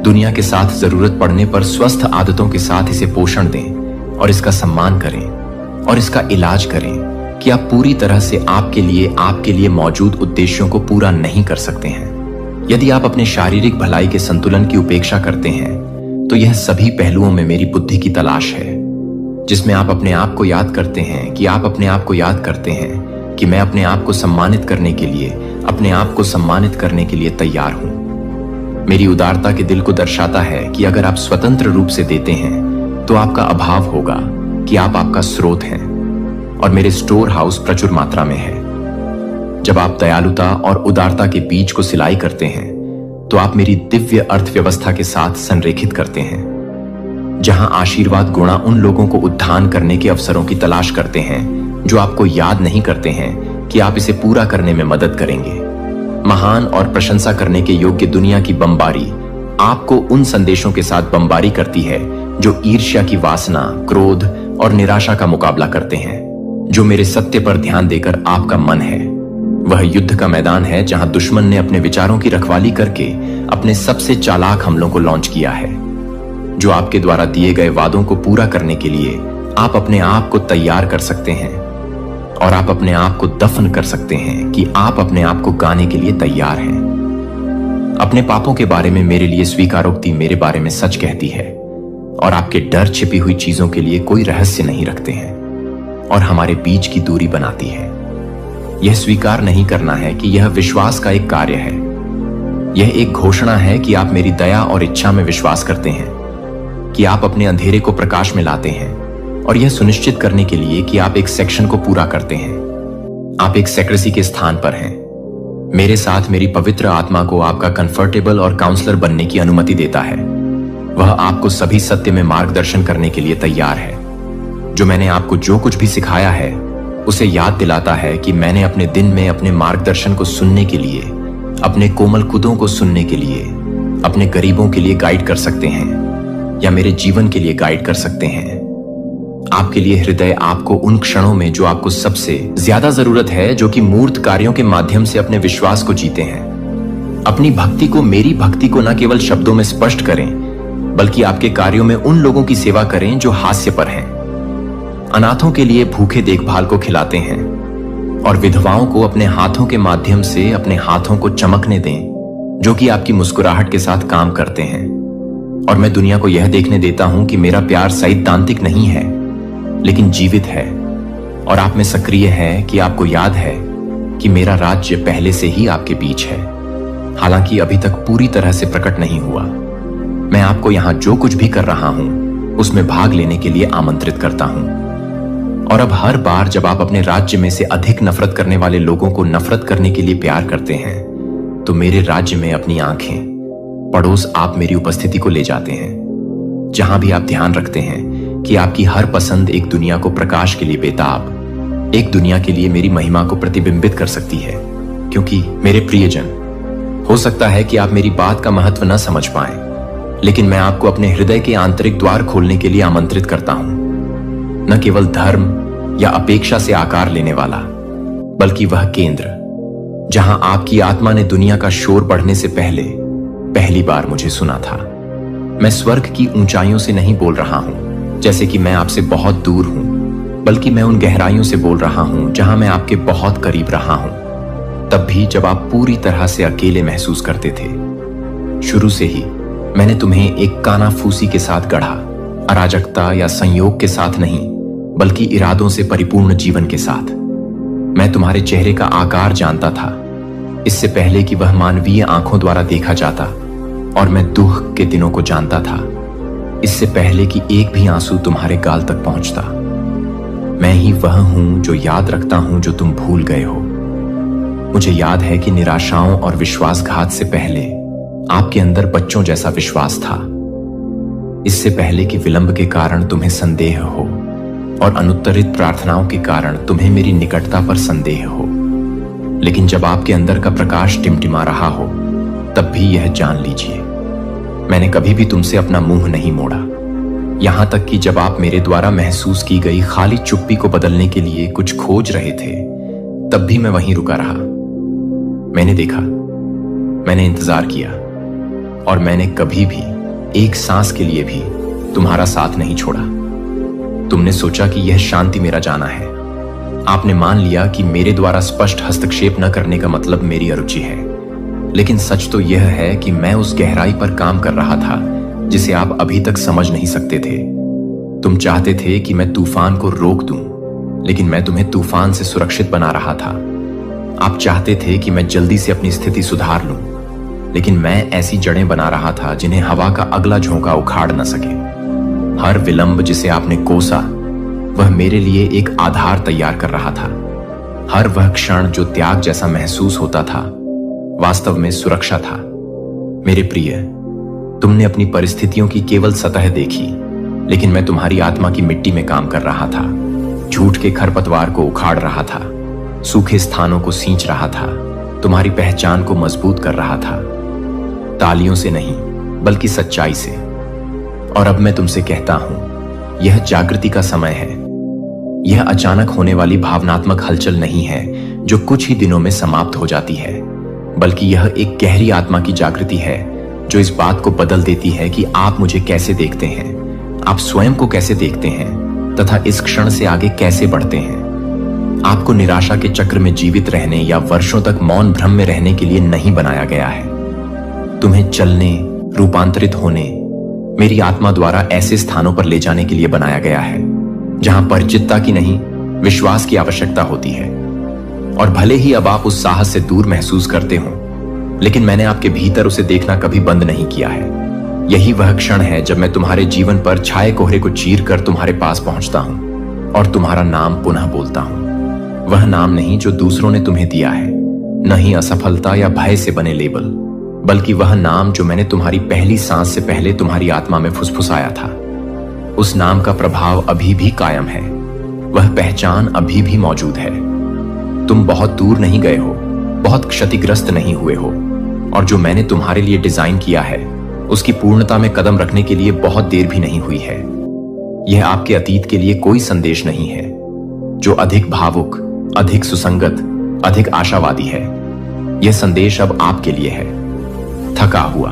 दुनिया के साथ जरूरत पड़ने पर स्वस्थ आदतों के साथ इसे पोषण दें और इसका सम्मान करें और इसका इलाज करें कि आप पूरी तरह से आपके लिए मौजूद उद्देश्यों को पूरा नहीं कर सकते हैं। यदि आप अपने शारीरिक भलाई के संतुलन की उपेक्षा करते हैं, तो यह सभी पहलुओं में मेरी बुद्धि की तलाश है, जिसमें आप अपने आप को याद करते हैं कि आप अपने आप को याद करते हैं कि मैं अपने आप को सम्मानित करने के लिए अपने आप को सम्मानित करने के लिए तैयार हूं। मेरी उदारता के दिल को दर्शाता है कि अगर आप स्वतंत्र रूप से देते हैं, तो आपका अभाव होगा कि आप आपका स्रोत हैं, और मेरे स्टोर हाउस प्रचुर मात्रा में है। जब आप दयालुता और उदारता के बीज को सिलाई करते हैं, तो आप मेरी दिव्य अर्थव्यवस्था के साथ संरेखित करते हैं, जहां आशीर्वाद गुणा उन लोगों को उद्धान करने के अवसरों की तलाश करते हैं जो आपको याद नहीं करते हैं कि आप इसे पूरा करने में मदद करेंगे। महान और प्रशंसा करने के योग्य दुनिया की बमबारी आपको उन संदेशों के साथ बमबारी करती है जो ईर्ष्या की वासना, क्रोध और निराशा का मुकाबला करते हैं, जो मेरे सत्य पर ध्यान देकर आपका मन है। वह युद्ध का मैदान है जहां दुश्मन ने अपने विचारों की रखवाली करके अपने सबसे चालाक हमलों को लॉन्च किया है। जो आपके द्वारा दिए गए वादों को पूरा करने के लिए आप अपने आप को तैयार कर सकते हैं, और आप अपने आप को दफन कर सकते हैं कि आप अपने आप को गाने के लिए तैयार हैं। अपने पापों के बारे में मेरे लिए स्वीकारोक्ति मेरे बारे में सच कहती है, और आपके डर छिपी हुई चीजों के लिए कोई रहस्य नहीं रखते हैं और हमारे बीच की दूरी बनाती है। यह स्वीकार नहीं करना है कि यह विश्वास का एक कार्य है। यह एक घोषणा है कि आप मेरी दया और इच्छा में विश्वास करते हैं, कि आप अपने अंधेरे को प्रकाश में लाते हैं, और यह सुनिश्चित करने के लिए कि आप एक सेक्शन को पूरा करते हैं। आप एक सेक्रेसी के स्थान पर हैं। मेरे साथ मेरी पवित्र आत्मा को आपका कंफर्टेबल और काउंसलर बनने की अनुमति देता है। वह आपको सभी सत्य में मार्गदर्शन करने के लिए तैयार है। जो मैंने आपको जो कुछ भी सिखाया है, उसे याद दिलाता है कि मैंने अपने दिन में अपने मार्गदर्शन को सुनने के लिए, अपने कोमल कुदों को सुनने के लिए, अपने गरीबों के लिए गाइड कर सकते हैं, या मेरे जीवन के लिए गाइड कर सकते हैं। आपके लिए हृदय आपको उन क्षणों में जो आपको सबसे ज्यादा जरूरत है, जो कि मूर्त कार्यों के माध्यम से अपने विश्वास को जीते हैं। अपनी भक्ति को, मेरी भक्ति को न केवल शब्दों में स्पष्ट करें, बल्कि आपके कार्यों में उन लोगों की सेवा करें जो हास्य पर हैं। अनाथों के लिए भूखे देखभाल को खिलाते हैं, और विधवाओं को अपने हाथों के माध्यम से अपने हाथों को चमकने दें, जो कि आपकी मुस्कुराहट के साथ काम करते हैं। और मैं दुनिया को यह देखने देता हूं कि मेरा प्यार सैद्धांतिक नहीं है, लेकिन जीवित है, और आप में सक्रिय है कि आपको याद है कि मेरा राज्य पहले से ही आपके बीच है, हालांकि अभी तक पूरी तरह से प्रकट नहीं हुआ। मैं आपको यहां जो कुछ भी कर रहा हूं, उसमें भाग लेने के लिए आमंत्रित करता हूं, और अब हर बार जब आप अपने राज्य में से अधिक नफरत करने वाले लोगों को नफरत करने के लिए प्यार करते हैं, तो मेरे राज्य में अपनी आंखें पड़ोस आप मेरी उपस्थिति को ले जाते हैं, जहां भी आप ध्यान रखते हैं कि आपकी हर पसंद एक दुनिया को प्रकाश के लिए बेताब, एक दुनिया के लिए मेरी महिमा को प्रतिबिंबित कर सकती है। क्योंकि मेरे प्रियजन, हो सकता है कि आप मेरी बात का महत्व न समझ पाएं, लेकिन मैं आपको अपने हृदय के आंतरिक द्वार खोलने के लिए आमंत्रित करता हूं। न केवल धर्म या अपेक्षा से आकार लेने वाला, बल्कि वह केंद्र जहां आपकी आत्मा ने दुनिया का शोर बढ़ने से पहली बार मुझे सुना था। मैं स्वर्ग की ऊंचाइयों से नहीं बोल रहा हूं जैसे कि मैं आपसे बहुत दूर हूं, बल्कि मैं उन गहराइयों से बोल रहा हूं जहां मैं आपके बहुत करीब रहा हूं, तब भी जब आप पूरी तरह से अकेले महसूस करते थे। शुरू से ही मैंने तुम्हें एक कानाफूसी के साथ गढ़ा, अराजकता या संयोग के साथ नहीं, बल्कि इरादों से परिपूर्ण जीवन के साथ। मैं तुम्हारे चेहरे का आकार जानता था, इससे पहले कि वह मानवीय आंखों द्वारा देखा जाता, और मैं दुख के दिनों को जानता था, इससे पहले कि एक भी आंसू तुम्हारे गाल तक पहुंचता। मैं ही वह हूं जो याद रखता हूं जो तुम भूल गए हो। मुझे याद है कि निराशाओं और विश्वासघात से पहले आपके अंदर बच्चों जैसा विश्वास था, इससे पहले कि विलंब के कारण तुम्हें संदेह हो और अनुत्तरित प्रार्थनाओं के कारण तुम्हें मेरी निकटता पर संदेह हो। लेकिन जब आपके अंदर का प्रकाश टिमटिमा रहा हो, तब भी यह जान लीजिए, मैंने कभी भी तुमसे अपना मुंह नहीं मोड़ा। यहां तक कि जब आप मेरे द्वारा महसूस की गई खाली चुप्पी को बदलने के लिए कुछ खोज रहे थे, तब भी मैं वहीं रुका रहा। मैंने देखा, मैंने इंतजार किया, और मैंने कभी भी एक सांस के लिए भी तुम्हारा साथ नहीं छोड़ा। तुमने सोचा कि यह शांति मेरा जाना है। आपने मान लिया कि मेरे द्वारा स्पष्ट हस्तक्षेप न करने का मतलब मेरी अरुचि है। लेकिन सच तो यह है कि मैं उस गहराई पर काम कर रहा था जिसे आप अभी तक समझ नहीं सकते थे। तुम चाहते थे कि मैं तूफान को रोक दूं, लेकिन मैं तुम्हें तूफान से सुरक्षित बना रहा था। आप चाहते थे कि मैं जल्दी से अपनी स्थिति सुधार लूं, लेकिन मैं ऐसी जड़ें बना रहा था जिन्हें हवा का अगला झोंका उखाड़ न सके। हर विलंब जिसे आपने कोसा, वह मेरे लिए एक आधार तैयार कर रहा था। हर वह क्षण जो त्याग जैसा महसूस होता था, वास्तव में सुरक्षा था। मेरे प्रिय, तुमने अपनी परिस्थितियों की केवल सतह देखी, लेकिन मैं तुम्हारी आत्मा की मिट्टी में काम कर रहा था। झूठ के खरपतवार को उखाड़ रहा था, सूखे स्थानों को सींच रहा था, तुम्हारी पहचान को मजबूत कर रहा था। तालियों से नहीं, बल्कि सच्चाई से। और अब मैं तुमसे कहता हूं, यह जागृति का समय है। यह अचानक होने वाली भावनात्मक हलचल नहीं है जो कुछ ही दिनों में समाप्त हो जाती है, बल्कि यह एक गहरी आत्मा की जागृति है जो इस बात को बदल देती है कि आप मुझे कैसे देखते हैं, आप स्वयं को कैसे देखते हैं, तथा इस क्षण से आगे कैसे बढ़ते हैं। आपको निराशा के चक्र में जीवित रहने या वर्षों तक मौन भ्रम में रहने के लिए नहीं बनाया गया है। तुम्हें चलने, रूपांतरित होने, मेरी आत्मा द्वारा ऐसे स्थानों पर ले जाने के लिए बनाया गया है जहां परिचितता की नहीं, विश्वास की आवश्यकता होती है। और भले ही अब आप उस साहस से दूर महसूस करते हो, लेकिन मैंने आपके भीतर उसे देखना कभी बंद नहीं किया है। यही वह क्षण है जब मैं तुम्हारे जीवन पर छाए कोहरे को चीर कर तुम्हारे पास पहुंचता हूं और तुम्हारा नाम पुनः बोलता हूं। वह नाम नहीं जो दूसरों ने तुम्हें दिया है, न ही असफलता या भय से बने लेबल, बल्कि वह नाम जो मैंने तुम्हारी पहली सांस से पहले तुम्हारी आत्मा में फुसफुसाया था। उस नाम का प्रभाव अभी भी कायम है, वह पहचान अभी भी मौजूद है। तुम बहुत दूर नहीं गए हो, बहुत क्षतिग्रस्त नहीं हुए हो, और जो मैंने तुम्हारे लिए डिजाइन किया है उसकी पूर्णता में कदम रखने के लिए बहुत देर भी नहीं हुई है। यह आपके अतीत के लिए कोई संदेश नहीं है जो अधिक भावुक, अधिक सुसंगत, अधिक आशावादी है। यह संदेश अब आपके लिए है। थका हुआ,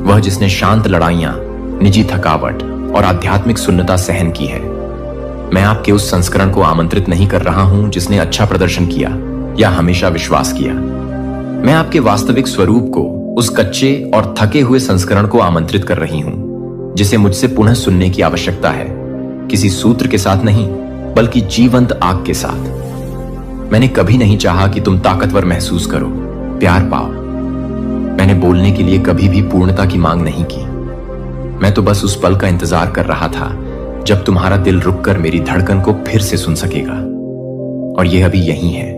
वह जिसने शांत लड़ाइयां, निजी थकावट और आध्यात्मिक सुन्नता सहन की है। मैं आपके उस संस्करण को आमंत्रित नहीं कर रहा हूं जिसने अच्छा प्रदर्शन किया या हमेशा विश्वास किया। मैं आपके वास्तविक स्वरूप को, उस कच्चे और थके हुए संस्करण को आमंत्रित कर रही हूं जिसे मुझसे पुनः सुनने की आवश्यकता है, किसी सूत्र के साथ नहीं, बल्कि जीवंत आग के साथ। मैंने कभी नहीं चाहा कि तुम ताकतवर महसूस करो, प्यार पाओ। मैंने बोलने के लिए कभी भी पूर्णता की मांग नहीं की। मैं तो बस उस पल का इंतजार कर रहा था जब तुम्हारा दिल रुककर मेरी धड़कन को फिर से सुन सकेगा। और यह अभी यही है।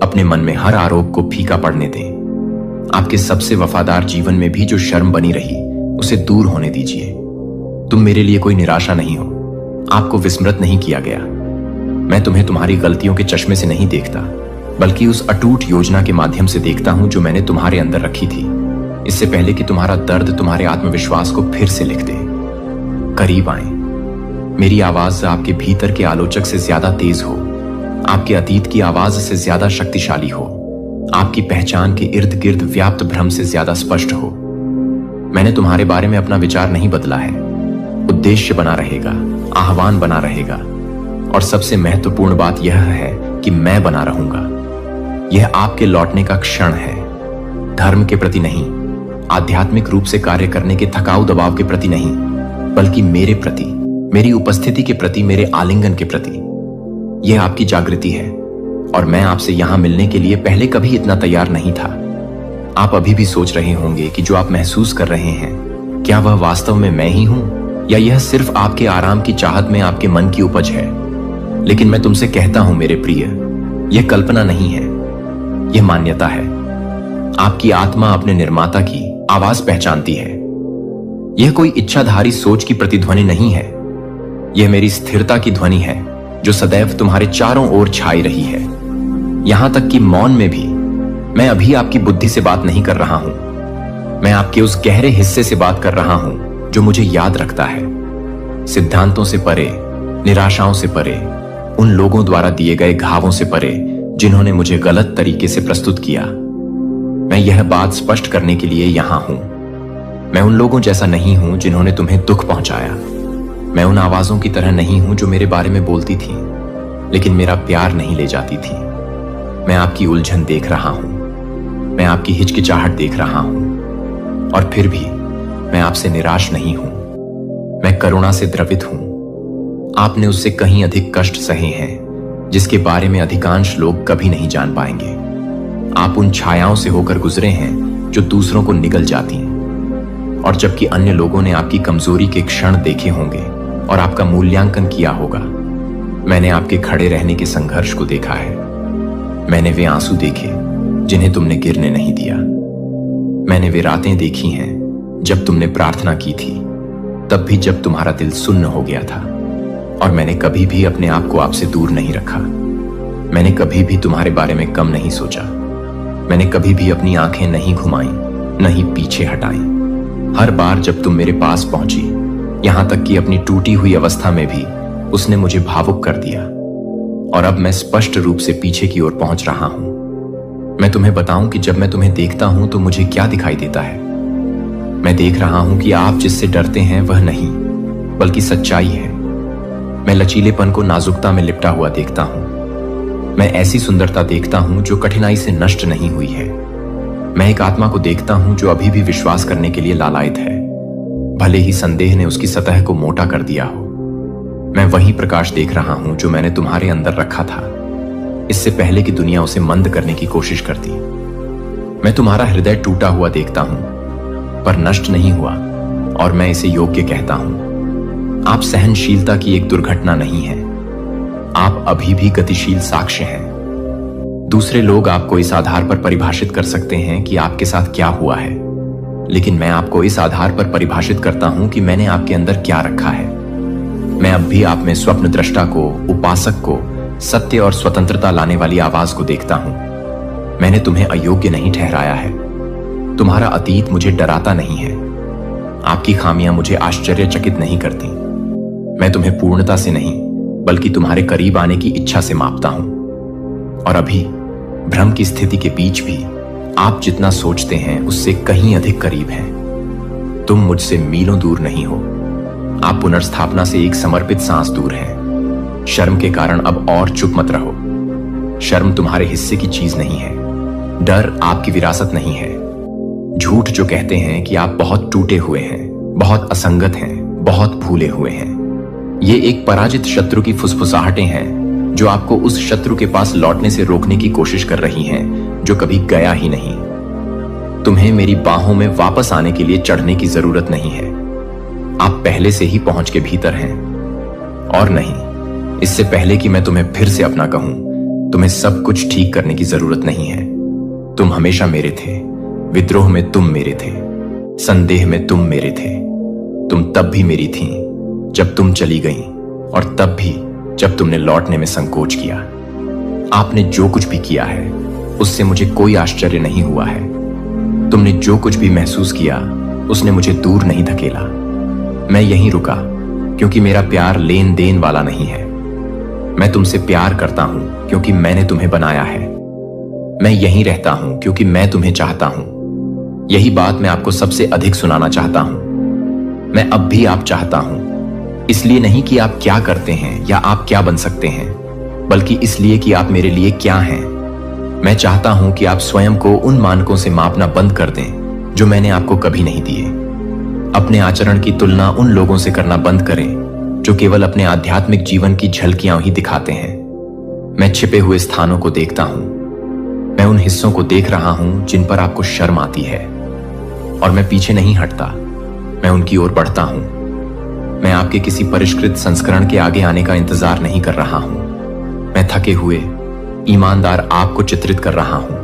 अपने मन में हर आरोप को फीका पड़ने दें। आपके सबसे वफादार जीवन में भी जो शर्म बनी रही उसे दूर होने दीजिए। तुम मेरे लिए कोई निराशा नहीं हो। आपको विस्मृत नहीं किया गया। मैं तुम्हें तुम्हारी गलतियों के चश्मे से नहीं देखता, बल्कि उस अटूट योजना के माध्यम से देखता हूं जो मैंने तुम्हारे अंदर रखी थी, इससे पहले कि तुम्हारा दर्द तुम्हारे आत्मविश्वास को फिर से लिख दे। करीब आए। मेरी आवाज आपके भीतर के आलोचक से ज्यादा तेज हो, आपके अतीत की आवाज से ज्यादा शक्तिशाली हो, आपकी पहचान के इर्द गिर्द व्याप्त भ्रम से ज्यादा स्पष्ट हो। मैंने तुम्हारे बारे में अपना विचार नहीं बदला है। उद्देश्य बना रहेगा, आह्वान बना रहेगा, और सबसे महत्वपूर्ण बात यह है कि मैं बना रहूंगा। यह आपके लौटने का क्षण है। धर्म के प्रति नहीं, आध्यात्मिक रूप से कार्य करने के थकाऊ दबाव के प्रति नहीं, बल्कि मेरे प्रति, मेरी उपस्थिति के प्रति, मेरे आलिंगन के प्रति। यह आपकी जागृति है, और मैं आपसे यहां मिलने के लिए पहले कभी इतना तैयार नहीं था। आप अभी भी सोच रहे होंगे कि जो आप महसूस कर रहे हैं, क्या वह वास्तव में मैं ही हूं, या यह सिर्फ आपके आराम की चाहत में आपके मन की उपज है। लेकिन मैं तुमसे कहता हूं मेरे प्रिय, यह कल्पना नहीं है, यह मान्यता है। आपकी आत्मा अपने निर्माता की आवाज पहचानती है। यह कोई इच्छाधारी सोच की प्रतिध्वनि नहीं है। यह मेरी स्थिरता की ध्वनि है, जो सदैव तुम्हारे चारों ओर छाई रही है। यहां तक कि मौन में भी मैं अभी आपकी बुद्धि से बात नहीं कर रहा हूं। मैं आपके उस गहरे हिस्से से बात कर रहा हूं जो मुझे याद रखता है। सिद्धांतों से परे, निराशाओं से परे, उन लोगों द्वारा दिए गए घावों से परे जिन्होंने मुझे गलत तरीके से प्रस्तुत किया। मैं यह बात स्पष्ट करने के लिए यहां हूं। मैं उन लोगों जैसा नहीं हूं जिन्होंने तुम्हें दुख पहुंचाया। मैं उन आवाजों की तरह नहीं हूं जो मेरे बारे में बोलती थी, लेकिन मेरा प्यार नहीं ले जाती थी। मैं आपकी उलझन देख रहा हूं, मैं आपकी हिचकिचाहट देख रहा हूं, और फिर भी मैं आपसे निराश नहीं हूं। मैं करुणा से द्रवित हूं। आपने उससे कहीं अधिक कष्ट सहे हैं, जिसके बारे में अधिकांश लोग कभी नहीं जान पाएंगे। आप उन छायाओं से होकर गुजरे हैं जो दूसरों को निगल जाती हैं, और जबकि अन्य लोगों ने आपकी कमजोरी के क्षण देखे होंगे और आपका मूल्यांकन किया होगा, मैंने आपके खड़े रहने के संघर्ष को देखा है। मैंने वे आंसू देखे जिन्हें तुमने गिरने नहीं दिया। मैंने वे रातें देखी हैं जब तुमने प्रार्थना की थी, तब भी जब तुम्हारा दिल सुन्न हो गया था। और मैंने कभी भी अपने आप को आपसे दूर नहीं रखा। मैंने कभी भी तुम्हारे बारे में कम नहीं सोचा। मैंने कभी भी अपनी आंखें नहीं घुमाई, न ही पीछे हटाई। हर बार जब तुम मेरे पास पहुंची, यहां तक कि अपनी टूटी हुई अवस्था में भी, उसने मुझे भावुक कर दिया। और अब मैं स्पष्ट रूप से पीछे की ओर पहुंच रहा हूं। मैं तुम्हें बताऊं कि जब मैं तुम्हें देखता हूं तो मुझे क्या दिखाई देता है। मैं देख रहा हूं कि आप जिससे डरते हैं वह नहीं, बल्कि सच्चाई है। मैं लचीलेपन को नाजुकता में लिपटा हुआ देखता हूं। मैं ऐसी सुंदरता देखता हूं जो कठिनाई से नष्ट नहीं हुई है। मैं एक आत्मा को देखता हूं जो अभी भी विश्वास करने के लिए लालायित है, भले ही संदेह ने उसकी सतह को मोटा कर दिया हो। मैं वही प्रकाश देख रहा हूं जो मैंने तुम्हारे अंदर रखा था, इससे पहले कि दुनिया उसे मंद करने की कोशिश करती। मैं तुम्हारा हृदय टूटा हुआ देखता हूं, पर नष्ट नहीं हुआ, और मैं इसे योग्य कहता हूं। आप सहनशीलता की एक दुर्घटना नहीं है। आप अभी भी गतिशील साक्ष्य हैं। दूसरे लोग आपको इस आधार पर परिभाषित कर सकते हैं कि आपके साथ क्या हुआ है, लेकिन मैं आपको इस आधार पर परिभाषित करता हूं कि मैंने आपके अंदर क्या रखा है। मैं अब भी आप में स्वप्न दृष्टा को, उपासक को, सत्य और स्वतंत्रता लाने वाली आवाज को देखता हूं। मैंने तुम्हें अयोग्य नहीं ठहराया है। तुम्हारा अतीत मुझे डराता नहीं है। आपकी खामियां मुझे आश्चर्यचकित नहीं करती। मैं तुम्हें पूर्णता से नहीं, बल्कि तुम्हारे करीब आने की इच्छा से मापता हूं। और अभी भ्रम की स्थिति के बीच भी आप जितना सोचते हैं उससे कहीं अधिक करीब हैं। तुम मुझसे मीलों दूर नहीं हो। आप पुनर्स्थापना से एक समर्पित सांस दूर हैं। शर्म के कारण अब और चुप मत रहो। शर्म तुम्हारे हिस्से की चीज नहीं है। डर आपकी विरासत नहीं है। झूठ जो कहते हैं कि आप बहुत टूटे हुए हैं, बहुत असंगत हैं, बहुत भूले हुए हैं, ये एक पराजित शत्रु की फुसफुसाहटें हैं जो आपको उस शत्रु के पास लौटने से रोकने की कोशिश कर रही हैं जो कभी गया ही नहीं। तुम्हें मेरी बाहों में वापस आने के लिए चढ़ने की जरूरत नहीं है। आप पहले से ही पहुंच के भीतर हैं। और नहीं, इससे पहले कि मैं तुम्हें फिर से अपना कहूं, तुम्हें सब कुछ ठीक करने की जरूरत नहीं है। तुम हमेशा मेरे थे। विद्रोह में तुम मेरे थे, संदेह में तुम मेरे थे। तुम तब भी मेरी थी जब तुम चली गई, और तब भी जब तुमने लौटने में संकोच किया। आपने जो कुछ भी किया है उससे मुझे कोई आश्चर्य नहीं हुआ है। तुमने जो कुछ भी महसूस किया उसने मुझे दूर नहीं धकेला। मैं यहीं रुका क्योंकि मेरा प्यार लेन देन वाला नहीं है। मैं तुमसे प्यार करता हूं क्योंकि मैंने तुम्हें बनाया है। मैं यहीं रहता हूं क्योंकि मैं तुम्हें चाहता हूं। यही बात मैं आपको सबसे अधिक सुनाना चाहता हूं। मैं अब भी आप चाहता हूं, इसलिए नहीं कि आप क्या करते हैं या आप क्या बन सकते हैं, बल्कि इसलिए कि आप मेरे लिए क्या हैं। मैं चाहता हूं कि आप स्वयं को उन मानकों से मापना बंद कर दें जो मैंने आपको कभी नहीं दिए। अपने आचरण की तुलना उन लोगों से करना बंद करें जो केवल अपने आध्यात्मिक जीवन की झलकियां ही दिखाते हैं। मैं छिपे हुए स्थानों को देखता हूं। मैं उन हिस्सों को देख रहा हूं जिन पर आपको शर्म आती है, और मैं पीछे नहीं हटता। मैं उनकी ओर बढ़ता हूं। मैं आपके किसी परिष्कृत संस्करण के आगे आने का इंतजार नहीं कर रहा हूं। मैं थके हुए ईमानदार आपको चित्रित कर रहा हूं।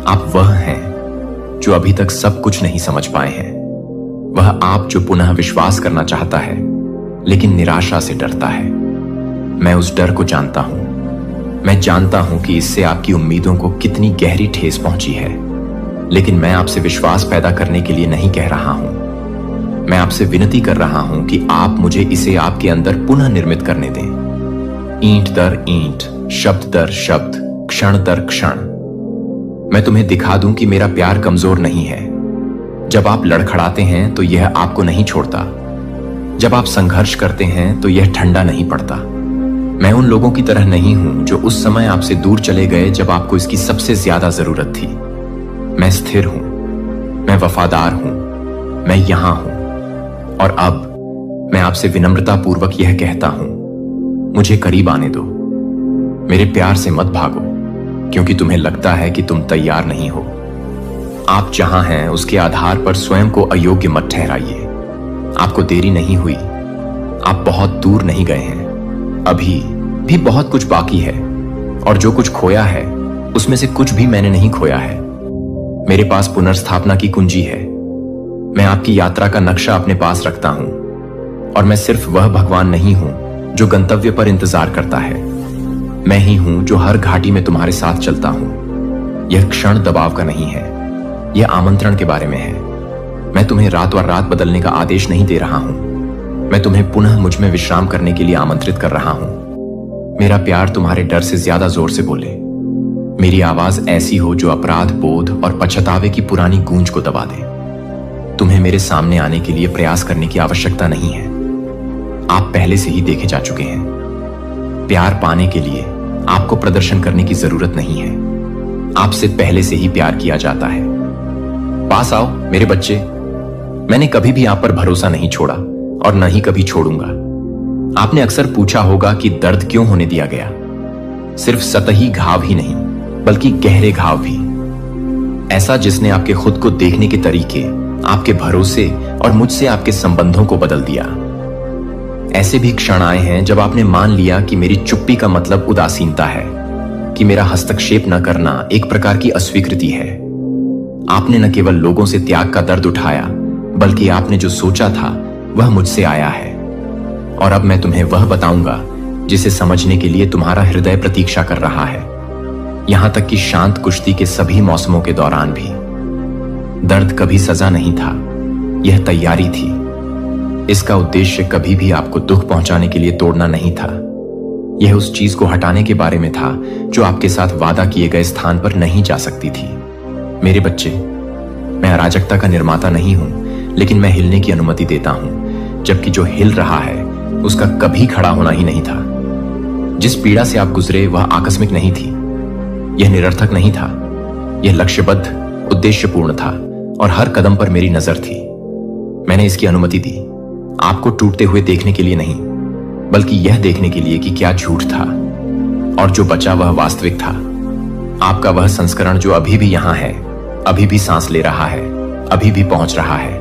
आप वह हैं जो अभी तक सब कुछ नहीं समझ पाए हैं। वह आप जो पुनः विश्वास करना चाहता है लेकिन निराशा से डरता है। मैं उस डर को जानता हूं। मैं जानता हूं कि इससे आपकी उम्मीदों को कितनी गहरी ठेस पहुंची है, लेकिन मैं आपसे विश्वास पैदा करने के लिए नहीं कह रहा हूं। मैं आपसे विनती कर रहा हूं कि आप मुझे इसे आपके अंदर पुनः निर्मित करने दें, ईंट दर ईंट, शब्द दर शब्द, क्षण दर क्षण। मैं तुम्हें दिखा दूं कि मेरा प्यार कमजोर नहीं है। जब आप लड़खड़ाते हैं तो यह आपको नहीं छोड़ता। जब आप संघर्ष करते हैं तो यह ठंडा नहीं पड़ता। मैं उन लोगों की तरह नहीं हूं जो उस समय आपसे दूर चले गए जब आपको इसकी सबसे ज्यादा जरूरत थी। मैं स्थिर हूं, मैं वफादार हूं, मैं यहां हूं। और अब मैं आपसे विनम्रता पूर्वक यह कहता हूं, मुझे करीब आने दो। मेरे प्यार से मत भागो क्योंकि तुम्हें लगता है कि तुम तैयार नहीं हो। आप जहां हैं उसके आधार पर स्वयं को अयोग्य मत ठहराइए। आपको देरी नहीं हुई। आप बहुत दूर नहीं गए हैं। अभी भी बहुत कुछ बाकी है, और जो कुछ खोया है उसमें से कुछ भी मैंने नहीं खोया है। मेरे पास पुनर्स्थापना की कुंजी है। मैं आपकी यात्रा का नक्शा अपने पास रखता हूं, और मैं सिर्फ वह भगवान नहीं हूं जो गंतव्य पर इंतजार करता है। मैं ही हूं जो हर घाटी में तुम्हारे साथ चलता हूं। यह क्षण दबाव का नहीं है, यह आमंत्रण के बारे में है। मैं तुम्हें रात और रात बदलने का आदेश नहीं दे रहा हूं। मैं तुम्हें पुनः मुझ में विश्राम करने के लिए आमंत्रित कर रहा हूं। मेरा प्यार तुम्हारे डर से ज्यादा जोर से बोले। मेरी आवाज ऐसी हो जो अपराध बोध और पछतावे की पुरानी गूंज को दबा दे। तुम्हें मेरे सामने आने के लिए प्रयास करने की आवश्यकता नहीं है। आप पहले से ही देखे जा चुके हैं। प्यार पाने के लिए आपको प्रदर्शन करने की जरूरत नहीं है। आपसे पहले से ही प्यार किया जाता है। पास आओ मेरे बच्चे। मैंने कभी भी आप पर भरोसा नहीं छोड़ा और न ही कभी छोड़ूंगा। आपने अक्सर पूछा होगा कि दर्द क्यों होने दिया गया। सिर्फ सतही घाव ही नहीं बल्कि गहरे घाव भी। ऐसा जिसने आपके खुद को देखने के तरीके, आपके भरोसे और मुझसे आपके संबंधों को बदल दिया। ऐसे भी क्षण आए हैं जब आपने मान लिया कि मेरी चुप्पी का मतलब उदासीनता है, कि मेरा हस्तक्षेप न करना एक प्रकार की अस्वीकृति है। आपने न केवल लोगों से त्याग का दर्द उठाया, बल्कि आपने जो सोचा था वह मुझसे आया है। और अब मैं तुम्हें वह बताऊंगा जिसे समझने के लिए तुम्हारा हृदय प्रतीक्षा कर रहा है, यहां तक कि शांत कुश्ती के सभी मौसमों के दौरान भी। दर्द कभी सजा नहीं था, यह तैयारी थी। इसका उद्देश्य कभी भी आपको दुख पहुंचाने के लिए तोड़ना नहीं था। यह उस चीज को हटाने के बारे में था जो आपके साथ वादा किए गए स्थान पर नहीं जा सकती थी। मेरे बच्चे, मैं अराजकता का निर्माता नहीं हूं, लेकिन मैं हिलने की अनुमति देता हूं, जबकि जो हिल रहा है उसका कभी खड़ा होना ही नहीं था। जिस पीड़ा से आप गुजरे वह आकस्मिक नहीं थी, यह निरर्थक नहीं था। यह लक्ष्यबद्ध, उद्देश्यपूर्ण था और हर कदम पर मेरी नजर थी। मैंने इसकी अनुमति दी, आपको टूटते हुए देखने के लिए नहीं, बल्कि यह देखने के लिए कि क्या झूठ था और जो बचा वह वास्तविक था। आपका वह संस्करण जो अभी भी यहां है, अभी भी सांस ले रहा है, अभी भी पहुंच रहा है।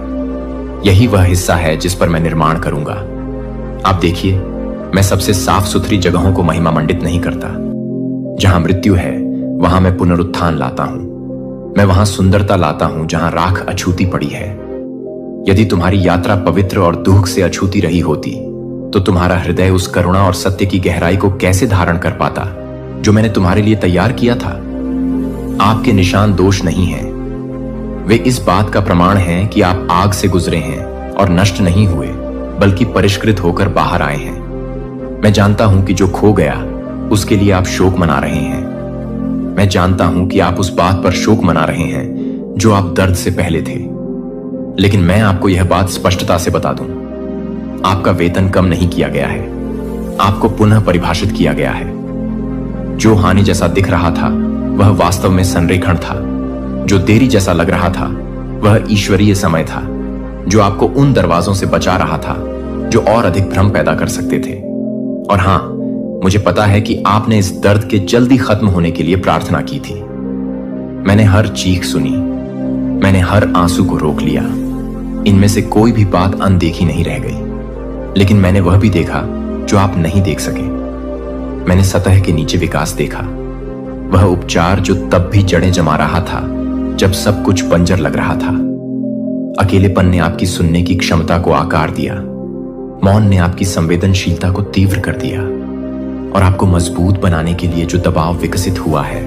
यही वह हिस्सा है जिस पर मैं निर्माण करूंगा। आप देखिए, मैं सबसे साफ सुथरी जगहों को महिमा मंडित नहीं करता। जहां मृत्यु है वहां मैं पुनरुत्थान लाता हूं। मैं वहां सुंदरता लाता हूं जहां राख अछूती पड़ी है। यदि तुम्हारी यात्रा पवित्र और दुख से अछूती रही होती तो तुम्हारा हृदय उस करुणा और सत्य की गहराई को कैसे धारण कर पाता जो मैंने तुम्हारे लिए तैयार किया था। आपके निशान दोष नहीं हैं। वे इस बात का प्रमाण हैं कि आप आग से गुजरे हैं और नष्ट नहीं हुए, बल्कि परिष्कृत होकर बाहर आए हैं। मैं जानता हूं कि जो खो गया उसके लिए आप शोक मना रहे हैं। मैं जानता हूं कि आप उस बात पर शोक मना रहे हैं जो आप दर्द से पहले थे। लेकिन मैं आपको यह बात स्पष्टता से बता दूं, आपका वेतन कम नहीं किया गया है, आपको पुनः परिभाषित किया गया है। जो हानि जैसा दिख रहा था वह वास्तव में संरेखण था। जो देरी जैसा लग रहा था वह ईश्वरीय समय था, जो आपको उन दरवाजों से बचा रहा था जो और अधिक भ्रम पैदा कर सकते थे। और हां, मुझे पता है कि आपने इस दर्द के जल्दी खत्म होने के लिए प्रार्थना की थी। मैंने हर चीख सुनी, मैंने हर आंसू को रोक लिया। इनमें से कोई भी बात अनदेखी नहीं रह गई। लेकिन मैंने वह भी देखा जो आप नहीं देख सके। मैंने सतह के नीचे विकास देखा, वह उपचार जो तब भी जड़ें जमा रहा था जब सब कुछ बंजर लग रहा था। अकेलेपन ने आपकी सुनने की क्षमता को आकार दिया, मौन ने आपकी संवेदनशीलता को तीव्र कर दिया, और आपको मजबूत बनाने के लिए जो दबाव विकसित हुआ है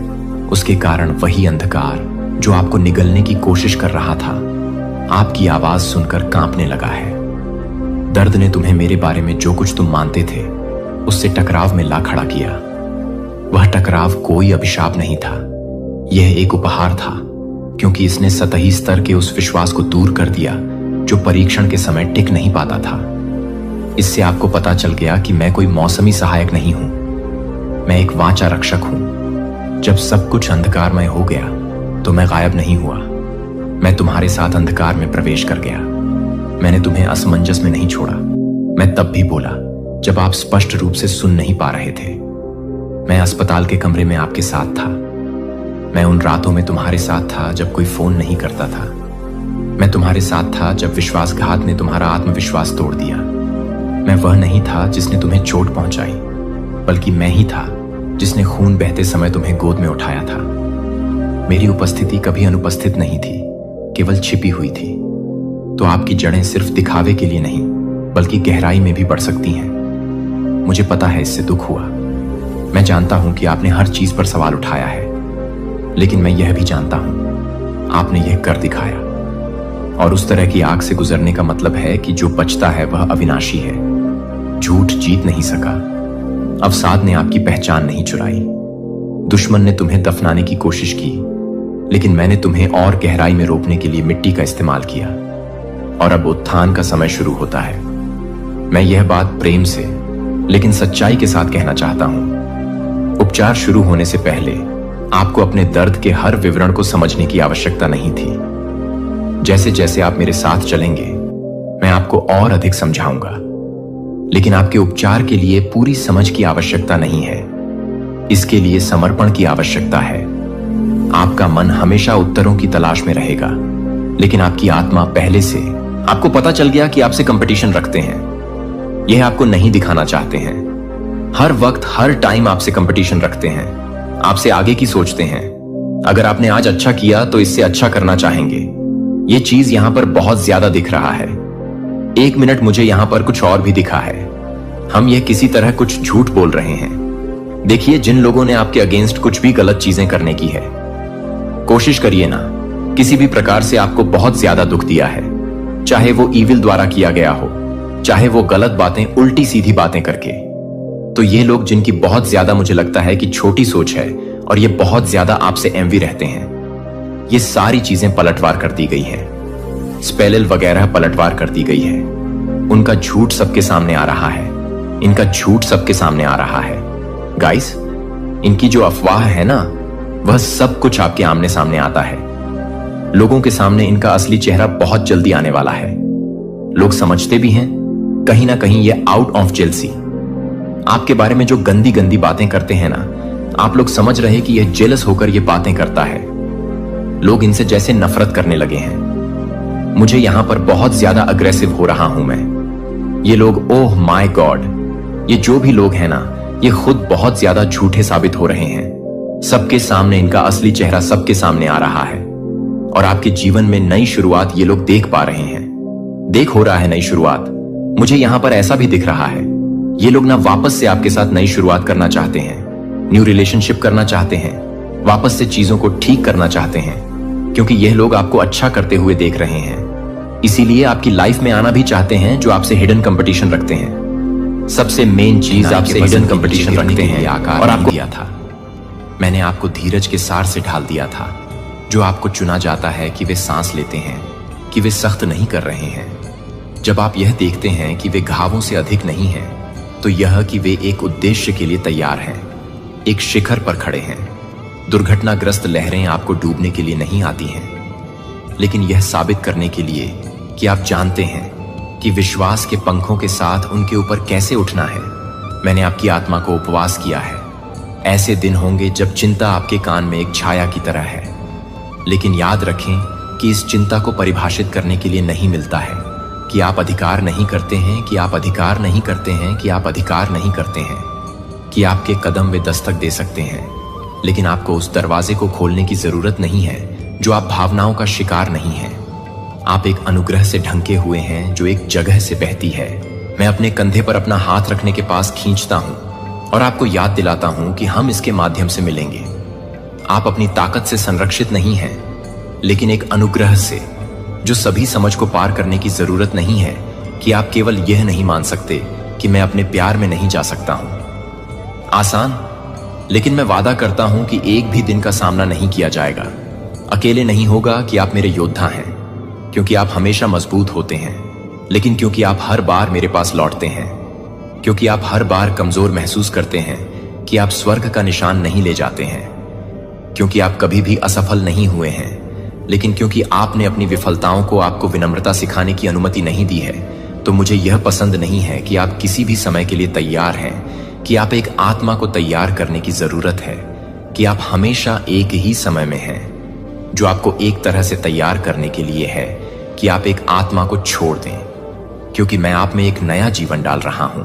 उसके कारण वही अंधकार जो आपको निगलने की कोशिश कर रहा था आपकी आवाज सुनकर कांपने लगा है। दर्द ने तुम्हें मेरे बारे में जो कुछ तुम मानते थे उससे टकराव में ला खड़ा किया। वह टकराव कोई अभिशाप नहीं था, यह एक उपहार था, क्योंकि इसने सतही स्तर के उस विश्वास को दूर कर दिया जो परीक्षण के समय टिक नहीं पाता था। इससे आपको पता चल गया कि मैं कोई मौसमी सहायक नहीं हूं, मैं एक वाचा रक्षक हूं। जब सब कुछ अंधकारमय हो गया तो मैं गायब नहीं हुआ, मैं तुम्हारे साथ अंधकार में प्रवेश कर गया। मैंने तुम्हें असमंजस में नहीं छोड़ा। मैं तब भी बोला जब आप स्पष्ट रूप से सुन नहीं पा रहे थे। मैं अस्पताल के कमरे में आपके साथ था। मैं उन रातों में तुम्हारे साथ था जब कोई फोन नहीं करता था। मैं तुम्हारे साथ था जब विश्वासघात ने तुम्हारा आत्मविश्वास तोड़ दिया। मैं वह नहीं था जिसने तुम्हें चोट पहुंचाई, बल्कि मैं ही था जिसने खून बहते समय तुम्हें गोद में उठाया था। मेरी उपस्थिति कभी अनुपस्थित नहीं थी, केवल छिपी हुई थी। तो आपकी जड़ें सिर्फ दिखावे के लिए नहीं बल्कि गहराई में भी बढ़ सकती हैं। मुझे पता है इससे दुख हुआ। मैं जानता हूं कि आपने हर चीज पर सवाल उठाया है, लेकिन मैं यह भी जानता हूं आपने यह कर दिखाया। और उस तरह की आग से गुजरने का मतलब है कि जो बचता है वह अविनाशी है। झूठ जीत नहीं सका, अवसाद ने आपकी पहचान नहीं चुराई, दुश्मन ने तुम्हें दफनाने की कोशिश की, लेकिन मैंने तुम्हें और गहराई में रोपने के लिए मिट्टी का इस्तेमाल किया। और अब उत्थान का समय शुरू होता है। मैं यह बात प्रेम से लेकिन सच्चाई के साथ कहना चाहता हूं। उपचार शुरू होने से पहले आपको अपने दर्द के हर विवरण को समझने की आवश्यकता नहीं थी। जैसे जैसे आप मेरे साथ चलेंगे मैं आपको और अधिक समझाऊंगा, लेकिन आपके उपचार के लिए पूरी समझ की आवश्यकता नहीं है। इसके लिए समर्पण की आवश्यकता है। आपका मन हमेशा उत्तरों की तलाश में रहेगा, लेकिन आपकी आत्मा पहले से आपको पता चल गया कि आपसे कंपटीशन रखते हैं। यह आपको नहीं दिखाना चाहते हैं। हर वक्त हर टाइम आपसे कंपटीशन रखते हैं, आपसे आगे की सोचते हैं। अगर आपने आज अच्छा किया तो इससे अच्छा करना चाहेंगे। यह चीज यहां पर बहुत ज्यादा दिख रहा है। एक मिनट, मुझे यहां पर कुछ और भी दिखा है। हम यह किसी तरह कुछ झूठ बोल रहे हैं। देखिए, जिन लोगों ने आपके अगेंस्ट कुछ भी गलत चीजें करने की है, कोशिश करिए ना, किसी भी प्रकार से आपको बहुत ज्यादा दुख दिया है, चाहे वो ईविल द्वारा किया गया हो, चाहे वो गलत बातें, उल्टी सीधी बातें करके। तो ये लोग जिनकी बहुत ज्यादा मुझे लगता है कि छोटी सोच है और ये बहुत ज्यादा आपसे एमवी रहते हैं, ये सारी चीजें पलटवार कर दी गई हैं। स्पेलिल वगैरह पलटवार कर दी गई है। उनका झूठ सबके सामने आ रहा है। इनका झूठ सबके सामने आ रहा है। गाइस, इनकी जो अफवाह है ना, वह सब कुछ आपके आमने सामने आता है। लोगों के सामने इनका असली चेहरा बहुत जल्दी आने वाला है। लोग समझते भी हैं कहीं ना कहीं ये आउट ऑफ जेलसी। आपके बारे में जो गंदी गंदी बातें करते हैं ना, आप लोग समझ रहे कि यह जेलस होकर ये बातें करता है। लोग इनसे जैसे नफरत करने लगे हैं। मुझे यहां पर बहुत ज्यादा अग्रेसिव हो रहा हूं मैं। ये लोग, ओह माय गॉड, ये जो भी लोग हैं ना, ये खुद बहुत ज्यादा झूठे साबित हो रहे हैं। सबके सामने इनका असली चेहरा सबके सामने आ रहा है और आपके जीवन में नई शुरुआत ये लोग देख पा रहे हैं। देख हो रहा है नई शुरुआत। मुझे यहां पर ऐसा भी दिख रहा है, ये लोग ना वापस से आपके साथ नई शुरुआत करना चाहते हैं, न्यू रिलेशनशिप करना चाहते हैं, वापस से चीजों को ठीक करना चाहते हैं, क्योंकि यह लोग आपको अच्छा करते हुए देख रहे हैं। इसीलिए आपकी लाइफ में आना भी चाहते हैं जो आपसे हिडन कंपटीशन रखते हैं। सबसे मेन चीज आपसे हिडन कंपटीशन रखते हैं और आपको दिया था। मैंने आपको धीरज के सार से ढाल दिया था। जो आपको चुना जाता है कि वे सांस लेते हैं, कि वे सख्त नहीं कर रहे हैं। जब आप यह देखते हैं कि वे घावों से अधिक नहीं हैं, तो यह कि वे एक उद्देश्य के लिए तैयार हैं, एक शिखर पर खड़े हैं। दुर्घटनाग्रस्त लहरें आपको डूबने के लिए नहीं आती हैं, लेकिन यह साबित करने के लिए कि आप जानते हैं कि विश्वास के पंखों के साथ उनके ऊपर कैसे उठना है। मैंने आपकी आत्मा को उपवास किया है। ऐसे दिन होंगे जब चिंता आपके कान में एक छाया की तरह है, लेकिन याद रखें कि इस चिंता को परिभाषित करने के लिए नहीं मिलता है कि आप अधिकार नहीं करते हैं, कि आप अधिकार नहीं करते हैं, कि आप अधिकार नहीं करते हैं, कि आपके कदम वे दस्तक दे सकते हैं, लेकिन आपको उस दरवाजे को खोलने की जरूरत नहीं है जो आप भावनाओं का शिकार नहीं हैं। आप एक अनुग्रह से ढंके हुए हैं जो एक जगह से बहती है। मैं अपने कंधे पर अपना हाथ रखने के पास खींचता हूं और आपको याद दिलाता हूं कि हम इसके माध्यम से मिलेंगे। आप अपनी ताकत से संरक्षित नहीं हैं, लेकिन एक अनुग्रह से, जो सभी समझ को पार करने की जरूरत नहीं है कि आप केवल यह नहीं मान सकते कि मैं अपने प्यार में नहीं जा सकता हूं। आसान, लेकिन मैं वादा करता हूं कि एक भी दिन का सामना नहीं किया जाएगा। अकेले नहीं होगा कि आप मेरे योद्धा हैं, क्योंकि आप हमेशा मजबूत होते हैं, लेकिन क्योंकि आप हर बार मेरे पास लौटते हैं, क्योंकि आप हर बार कमजोर महसूस करते हैं कि आप स्वर्ग का निशान नहीं ले जाते हैं, क्योंकि आप कभी भी असफल नहीं हुए हैं, लेकिन क्योंकि आपने अपनी विफलताओं को आपको विनम्रता सिखाने की अनुमति नहीं दी है, तो मुझे यह पसंद नहीं है कि आप किसी भी समय के लिए तैयार हैं, कि आप एक आत्मा को तैयार करने की जरूरत है, कि आप हमेशा एक ही समय में हैं, जो आपको एक तरह से तैयार करने के लिए है कि आप एक आत्मा को छोड़ दें, क्योंकि मैं आप में एक नया जीवन डाल रहा हूं।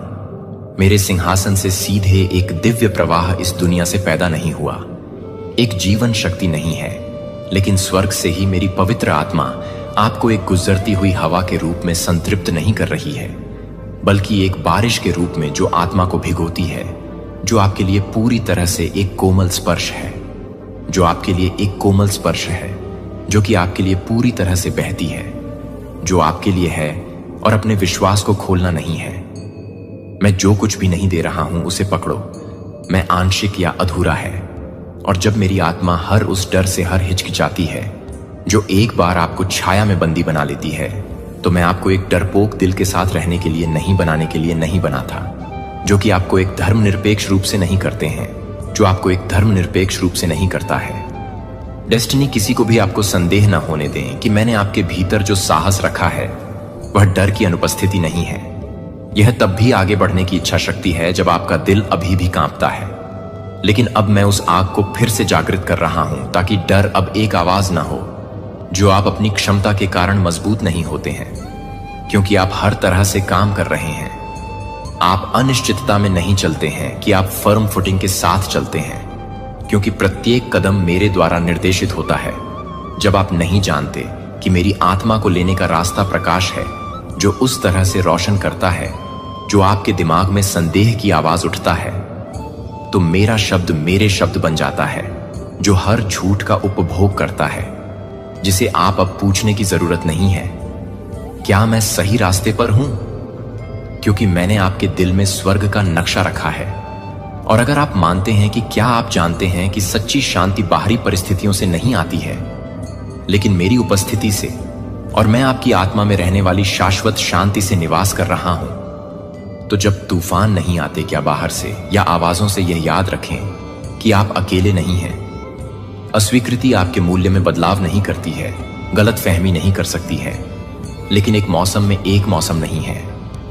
मेरे सिंहासन से सीधे एक दिव्य प्रवाह इस दुनिया से पैदा नहीं हुआ, एक जीवन शक्ति नहीं है, लेकिन स्वर्ग से ही मेरी पवित्र आत्मा आपको एक गुजरती हुई हवा के रूप में संतृप्त नहीं कर रही है, बल्कि एक बारिश के रूप में जो आत्मा को भिगोती है, जो आपके लिए पूरी तरह से एक कोमल स्पर्श है, जो आपके लिए एक कोमल स्पर्श है, जो कि आपके लिए पूरी तरह से बहती है, जो आपके लिए है और अपने विश्वास को खोलना नहीं है। मैं जो कुछ भी नहीं दे रहा हूं उसे पकड़ो, मैं आंशिक या अधूरा है। और जब मेरी आत्मा हर उस डर से हर हिचकिचाती है जो एक बार आपको छाया में बंदी बना लेती है, तो मैं आपको एक डरपोक दिल के साथ रहने के लिए नहीं बनाने के लिए नहीं बना था, जो कि आपको एक धर्मनिरपेक्ष रूप से नहीं करते हैं, जो आपको एक धर्मनिरपेक्ष रूप से नहीं करता है। डेस्टिनी किसी को भी आपको संदेह न होने दें कि मैंने आपके भीतर जो साहस रखा है वह डर की अनुपस्थिति नहीं है। यह तब भी आगे बढ़ने की इच्छा शक्ति है जब आपका दिल अभी भी कांपता है, लेकिन अब मैं उस आग को फिर से जागृत कर रहा हूं ताकि डर अब एक आवाज ना हो, जो आप अपनी क्षमता के कारण मजबूत नहीं होते हैं, क्योंकि आप हर तरह से काम कर रहे हैं। आप अनिश्चितता में नहीं चलते हैं कि आप फर्म फुटिंग के साथ चलते हैं, क्योंकि प्रत्येक कदम मेरे द्वारा निर्देशित होता है। जब आप नहीं जानते कि मेरी आत्मा को लेने का रास्ता प्रकाश है, जो उस तरह से रोशन करता है जो आपके दिमाग में संदेह की आवाज उठता है, तो मेरा शब्द मेरे शब्द बन जाता है, जो हर झूठ का उपभोग करता है, जिसे आप अब पूछने की जरूरत नहीं है, क्या मैं सही रास्ते पर हूं? क्योंकि मैंने आपके दिल में स्वर्ग का नक्शा रखा है। और अगर आप मानते हैं कि क्या आप जानते हैं कि सच्ची शांति बाहरी परिस्थितियों से नहीं आती है, लेकिन मेरी उपस्थिति से, और मैं आपकी आत्मा में रहने वाली शाश्वत शांति से निवास कर रहा हूं, तो जब तूफान नहीं आते क्या बाहर से या आवाजों से, यह याद रखें कि आप अकेले नहीं हैं। अस्वीकृति आपके मूल्य में बदलाव नहीं करती है, गलत फहमी नहीं कर सकती है, लेकिन एक मौसम में एक मौसम नहीं है,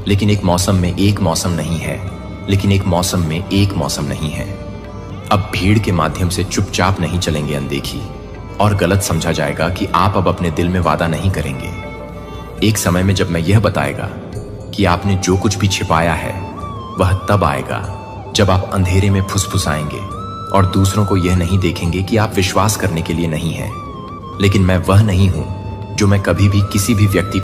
लेकिन एक मौसम में एक मौसम नहीं है, लेकिन एक मौसम में एक मौसम नहीं है। अब भीड़ के माध्यम से चुपचाप नहीं चलेंगे अनदेखी, और गलत समझा जाएगा कि आप अब अपने दिल में वादा नहीं करेंगे। एक समय में जब मैं यह बताएगा कि आपने जो कुछ भी छिपाया है वह तब आएगा जब आप अंधेरे में फुसफुसाएंगे और दूसरों को यह नहीं देखेंगे कि आप विश्वास करने के लिए नहीं हैं। लेकिन मैं वह नहीं हूं जो मैं कभी भी किसी भी व्यक्ति